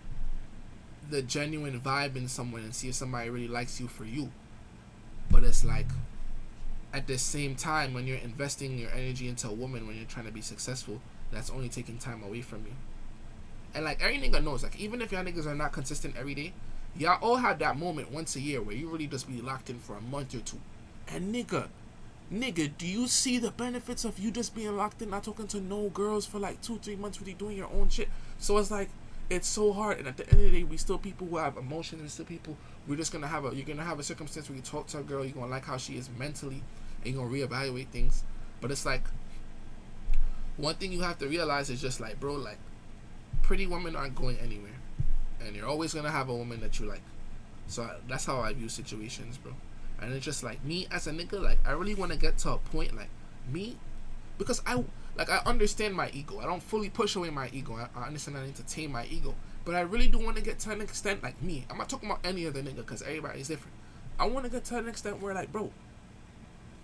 the genuine vibe in someone and see if somebody really likes you for you. But it's like, at the same time, when you're investing your energy into a woman, when you're trying to be successful, that's only taking time away from you. And like, every nigga knows, like, even if y'all niggas are not consistent every day, y'all all have that moment once a year where you really just be locked in for a month or two. And nigga, do you see the benefits of you just being locked in, not talking to no girls for like 2-3 months, really doing your own shit? So it's like, it's so hard. And at the end of the day, we still people who have emotions, and still people, you're gonna have a circumstance where you talk to a girl, you're gonna like how she is mentally, and you're gonna reevaluate things. But it's like, one thing you have to realize is just like, bro, like, pretty women aren't going anywhere, and you're always gonna have a woman that you like. So that's how I view situations, bro. And it's just like, me as a nigga, like, I really want to get to a point, like, me, because I understand my ego. I don't fully push away my ego. I understand I need to tame my ego. But I really do want to get to an extent, like, me. I'm not talking about any other nigga, because everybody's different. I want to get to an extent where, like, bro,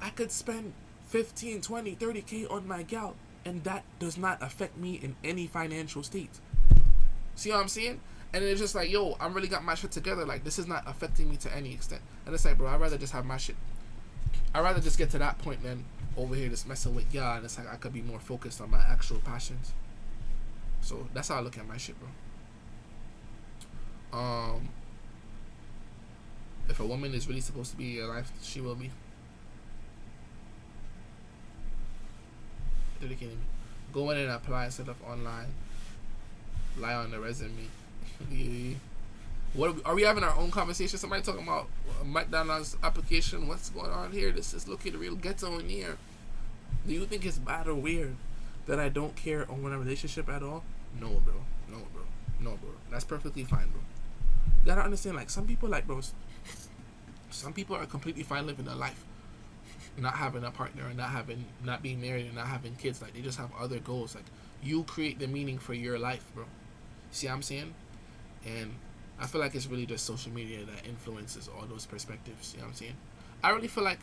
I could spend 15, 20, 30K on my gal, and that does not affect me in any financial state. See what I'm saying? And it's just like, yo, I really got my shit together. Like, this is not affecting me to any extent. And it's like, bro, I'd rather just have my shit I'd rather just get to that point than over here just messing with y'all, and it's like I could be more focused on my actual passions. So that's how I look at my shit, bro. If a woman is really supposed to be in your life, she will be. Dedicating me. Go in and apply instead of online. Lie on the resume. Yeah. What are we having our own conversation? Somebody talking about McDonald's application. What's going on here? This is located real ghetto in here. Do you think it's bad or weird that I don't care or want a relationship at all? No, bro. No, bro. No, bro. That's perfectly fine, bro. You gotta understand, like, some people, like, bros, some people are completely fine living their life, not having a partner and not being married and not having kids. Like, they just have other goals. Like, you create the meaning for your life, bro. See what I'm saying? And I feel like it's really just social media that influences all those perspectives. You know what I'm saying? I really feel like,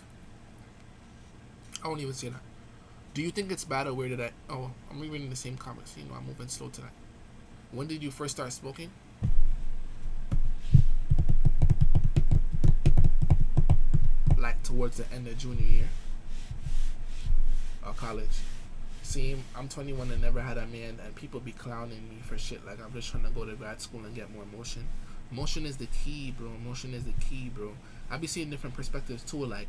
I won't even say that. Do you think it's bad or weird that I'm reading the same comics. You know, I'm moving slow tonight. When did you first start smoking? Like towards the end of junior year or college. See, I'm 21 and never had a man, and people be clowning me for shit. Like, I'm just trying to go to grad school and get more motion. Motion is the key, bro. Motion is the key, bro. I be seeing different perspectives too. Like,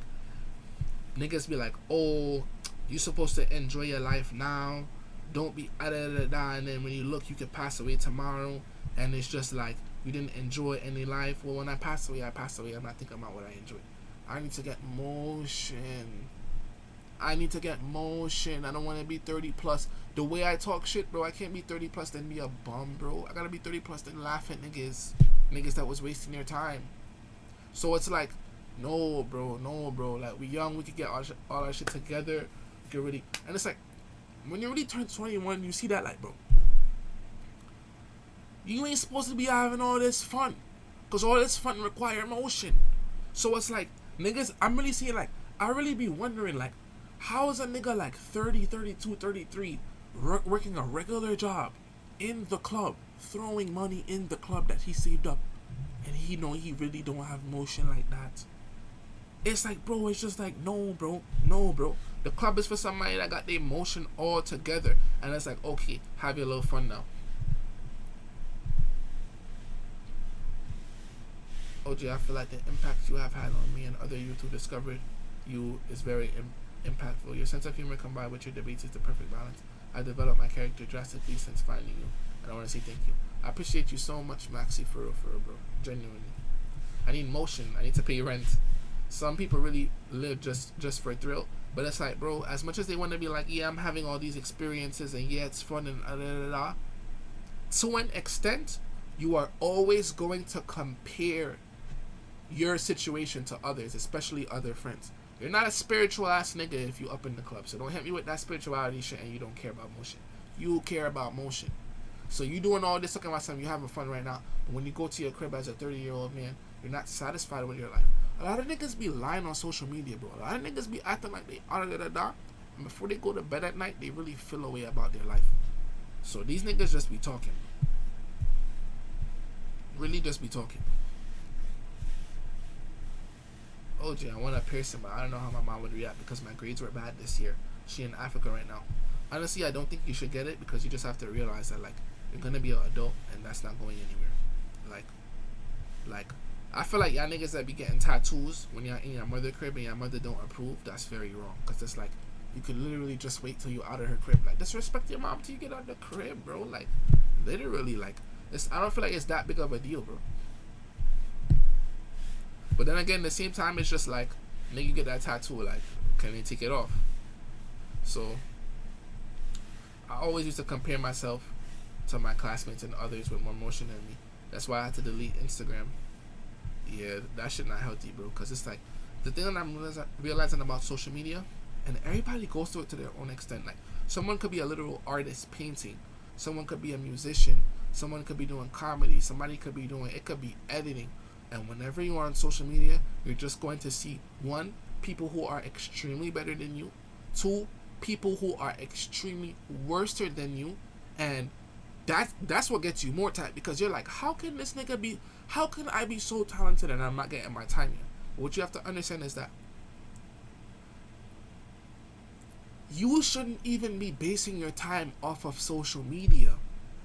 niggas be like, oh, you supposed to enjoy your life now. Don't be da-da-da-da. And then when you look, you could pass away tomorrow. And it's just like, you didn't enjoy any life. Well, when I pass away, I pass away. I'm not thinking about what I enjoyed. I need to get motion. I need to get motion. I don't want to be 30 plus. The way I talk shit, bro, I can't be 30 plus then be a bum, bro. I gotta be 30 plus then laugh at niggas. Niggas that was wasting their time. So it's like, no, bro. Like, we young, we could get all our shit together. Get ready. And it's like, when you really turn 21, you see that, like, bro, you ain't supposed to be having all this fun. Because all this fun require emotion. So it's like, niggas, I'm really seeing, like, I really be wondering, like, how is a nigga like 30, 32, 33 working a regular job in the club, throwing money in the club that he saved up, and he know he really don't have motion like that? It's like, bro, it's just like, no, bro. The club is for somebody that got their motion all together. And it's like, okay, have your little fun now. Ojay, I feel like the impact you have had on me and other youth who discovered you is very impactful. Your sense of humor combined with your debates is the perfect balance. I developed my character drastically since finding you, and I want to say thank you. I appreciate you so much, Maxie, for real, bro. Genuinely. I need motion. I need to pay rent. Some people really live just for a thrill, but it's like, bro, as much as they want to be like, yeah, I'm having all these experiences and yeah, it's fun and to an extent, you are always going to compare your situation to others, especially other friends. You're not a spiritual ass nigga if you up in the club, so don't hit me with that spirituality shit and you don't care about motion. You care about motion. So you doing all this talking about something, you having fun right now, but when you go to your crib as a 30-year-old man, you're not satisfied with your life. A lot of niggas be lying on social media, bro. A lot of niggas be acting like they da-da-da-da, and before they go to bed at night, they really feel away about their life. So these niggas just be talking. Really just be talking. Ojay, I want a piercing, but I don't know how my mom would react because my grades were bad this year. She in Africa right now. Honestly, I don't think you should get it because you just have to realize that, like, you're gonna be an adult and that's not going anywhere. Like, I feel like y'all niggas that be getting tattoos when y'all in your mother crib and your mother don't approve, that's very wrong. Because it's like, you could literally just wait till you out of her crib. Like, disrespect your mom till you get out of the crib, bro. Like, literally, like, I don't feel like it's that big of a deal, bro. But then again, at the same time, it's just like, nigga, get that tattoo, like, can they take it off? So, I always used to compare myself to my classmates and others with more motion than me. That's why I had to delete Instagram. Yeah, that shit not healthy, bro. Because it's like, the thing that I'm realizing about social media, and everybody goes through it to their own extent. Like, someone could be a literal artist painting. Someone could be a musician. Someone could be doing comedy. Somebody could be doing, it could be editing. And whenever you are on social media, you're just going to see, 1, people who are extremely better than you. 2, people who are extremely worser than you. And that's what gets you more tight, because you're like, how can I be so talented and I'm not getting my time here? What you have to understand is that you shouldn't even be basing your time off of social media.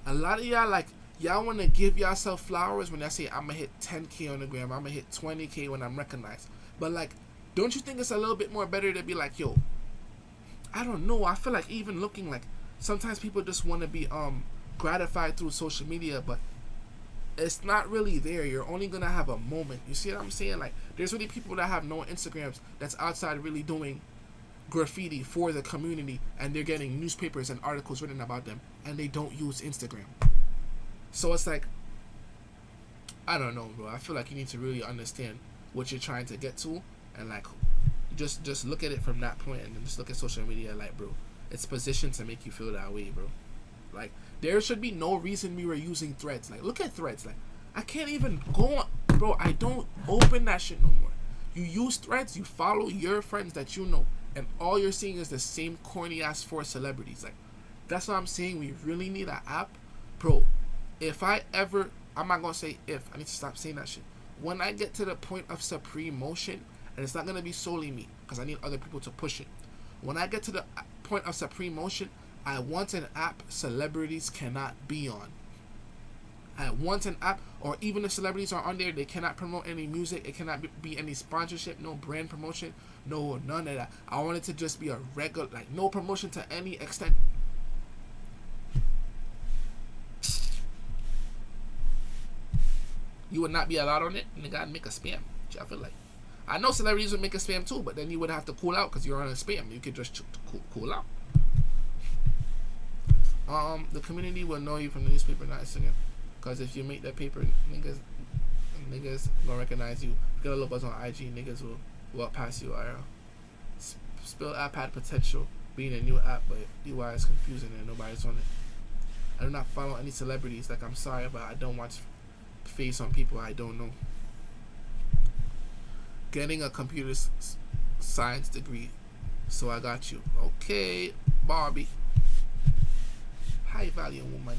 A lot of y'all, like, y'all want to give yourself flowers when I say I'm going to hit 10K on the gram, I'm going to hit 20K when I'm recognized. But, like, don't you think it's a little bit more better to be like, yo, I don't know, I feel like even looking like, sometimes people just want to be gratified through social media, but it's not really there. You're only going to have a moment. You see what I'm saying? Like, there's really people that have no Instagrams that's outside really doing graffiti for the community, and they're getting newspapers and articles written about them, and they don't use Instagram. So it's like, I don't know, bro. I feel like you need to really understand what you're trying to get to, and like just look at it from that point, and then just look at social media like, bro, it's positioned to make you feel that way, bro. Like, there should be no reason we were using Threads. Like, look at Threads. Like, I can't even go on, bro. I don't open that shit no more. You use Threads, you follow your friends that you know, and all you're seeing is the same corny ass 4 celebrities. Like, that's what I'm saying. We really need an app, bro. If I ever, I'm not gonna say if, I need to stop saying that shit. When I get to the point of supreme motion, and it's not gonna be solely me, because I need other people to push it. When I get to the point of supreme motion, I want an app celebrities cannot be on. I want an app, or even if celebrities are on there, they cannot promote any music. It cannot be any sponsorship, no brand promotion, no none of that. I want it to just be a regular, like, no promotion to any extent. You would not be allowed on it, and they gotta make a spam. Which I feel like, I know celebrities would make a spam too, but then you would have to cool out because you're on a spam. You could just cool out. The community will know you from the newspaper, not Instagram. Because if you make that paper, niggas gonna recognize you. Get a little buzz on IG, niggas will walk past you. Spill app had potential being a new app, but UI is confusing and nobody's on it. I do not follow any celebrities. Like, I'm sorry, but I don't watch face on people I don't know. Getting a computer science degree, so I got you. Okay, Barbie. High value woman.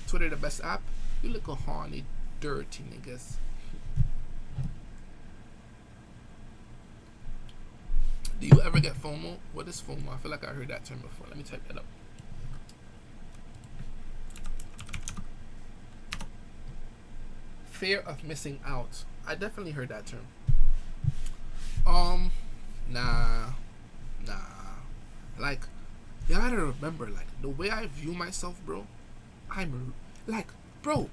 Twitter the best app? You look a horny, dirty niggas. Do you ever get FOMO? What is FOMO? I feel like I heard that term before. Let me type that up. Fear of missing out. I definitely heard that term. Nah. Like, you gotta remember, like, the way I view myself, bro, I'm like, bro,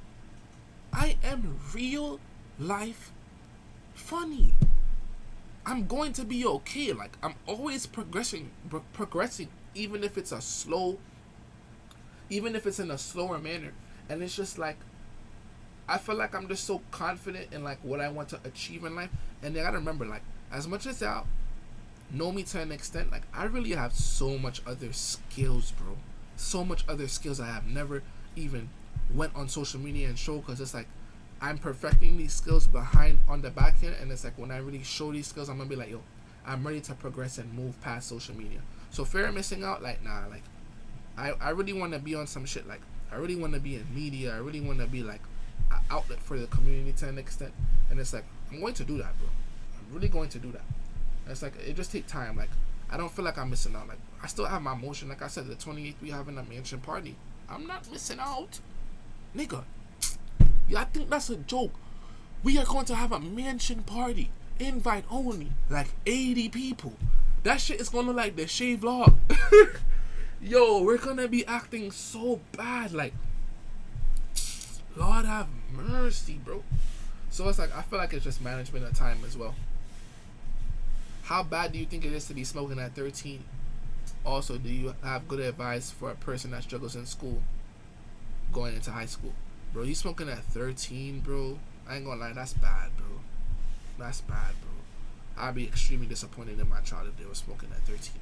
I am real life funny. I'm going to be okay. Like, I'm always progressing, even if it's in a slower manner. And it's just like, I feel like I'm just so confident in like what I want to achieve in life. And you gotta remember, like, as much as y'all know me to an extent, like, I really have so much other skills, bro. So much other skills I have never even went on social media and show, because it's like I'm perfecting these skills behind on the back end, and it's like when I really show these skills, I'm gonna be like, yo, I'm ready to progress and move past social media. So fear of missing out, like, nah, like, I really want to be on some shit. Like, I really want to be in media. I really want to be like an outlet for the community to an extent, and it's like, I'm going to do that, bro. I'm really going to do that. And it's like, it just take time. Like, I don't feel like I'm missing out. Like, I still have my motion. Like I said, the 28th we having a mansion party. I'm not missing out, nigga. Yeah, I think that's a joke. We are going to have a mansion party, invite only, like 80 people. That shit is gonna look like the Shave Vlog. Yo, we're gonna be acting so bad. Like, Lord have mercy, bro. So it's like, I feel like it's just management of time as well. How bad do you think it is to be smoking at 13? Also, do you have good advice for a person that struggles in school going into high school? Bro, you smoking at 13, bro? I ain't gonna lie, that's bad, bro. That's bad, bro. I'd be extremely disappointed in my child if they were smoking at 13.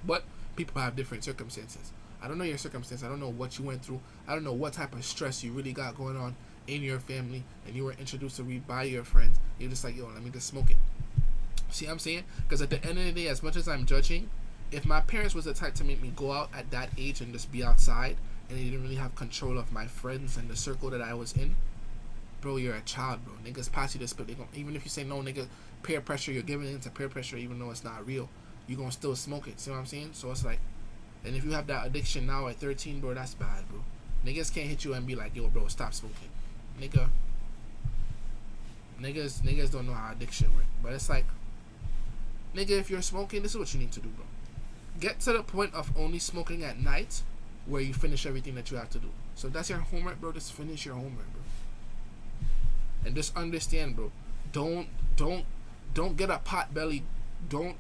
But people have different circumstances. I don't know your circumstance. I don't know what you went through. I don't know what type of stress you really got going on in your family, and you were introduced to weed by your friends. You're just like, yo, let me just smoke it. See what I'm saying? Because at the end of the day, as much as I'm judging, if my parents was the type to make me go out at that age and just be outside, and they didn't really have control of my friends and the circle that I was in, bro, you're a child, bro. Niggas pass you the spit. Even if you say no, nigga, peer pressure, you're giving into peer pressure even though it's not real. you're gonna still smoke it. See what I'm saying? So it's like, and if you have that addiction now at 13, bro, that's bad, bro. Niggas can't hit you and be like, yo, bro, stop smoking. Niggas don't know how addiction works. But it's like, nigga, if you're smoking, this is what you need to do, bro. Get to the point of only smoking at night where you finish everything that you have to do. So if that's your homework, bro, just finish your homework, bro. And just understand, bro. Don't get a pot belly. Don't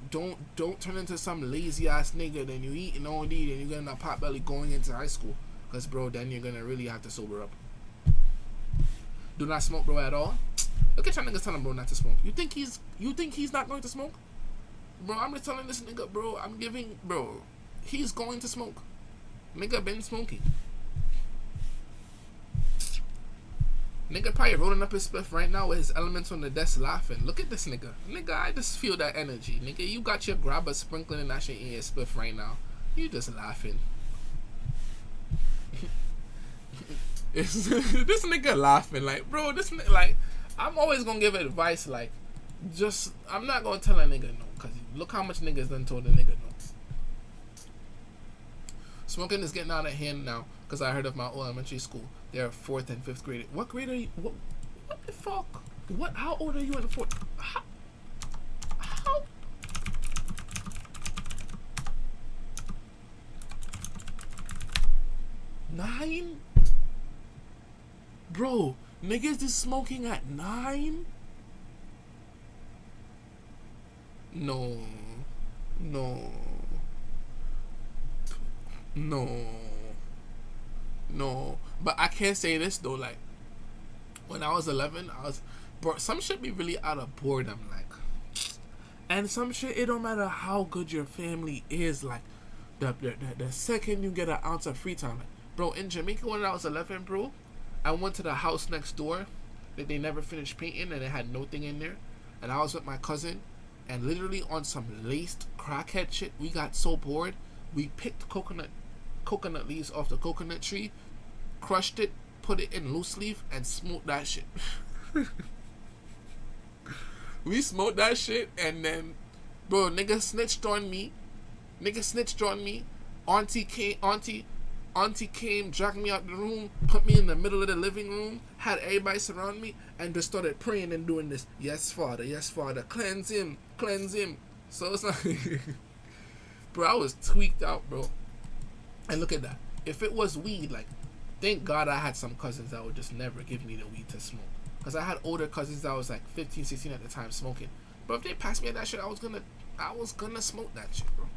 turn into some lazy ass nigga. Then you eat and OD and you get in a pot belly going into high school. Cause bro, then you're gonna really have to sober up. Do not smoke, bro, at all. Look at your niggas telling bro not to smoke. You think he's not going to smoke? Bro, I'm just telling this nigga, bro, he's going to smoke. Nigga been smoking. Nigga probably rolling up his spliff right now with his elements on the desk laughing. Look at this nigga. Nigga, I just feel that energy. Nigga, you got your grabber sprinkling and that shit in your spliff right now. You just laughing. This nigga laughing. Like, bro, this nigga, like, I'm always gonna give advice, like, just, I'm not gonna tell a nigga no, cause look how much niggas done told a nigga no. Smoking is getting out of hand now, cause I heard of my old elementary school. They're 4th and 5th grade. What grade are you? What the fuck? What? How old are you in the 4th? How? 9? Bro, niggas is smoking at 9? No. But I can't say this though, like, when I was 11, bro, some shit be really out of boredom, like, and some shit, it don't matter how good your family is, like, the second you get an ounce of free time, like, bro, in Jamaica when I was 11, bro, I went to the house next door that they never finished painting and it had no thing in there, and I was with my cousin, and literally on some laced crackhead shit, we got so bored, we picked coconut leaves off the coconut tree, crushed it, put it in loose leaf, and smoked that shit. We smoked that shit, and then, bro, nigga snitched on me. Auntie came, dragged me out the room, put me in the middle of the living room, had everybody surround me, and just started praying and doing this. Yes, Father, cleanse him. So it's like, bro, I was tweaked out, bro. And look at that. If it was weed, like, thank God I had some cousins that would just never give me the weed to smoke. Because I had older cousins that was like 15, 16 at the time smoking. But if they passed me that shit, I was gonna smoke that shit, bro.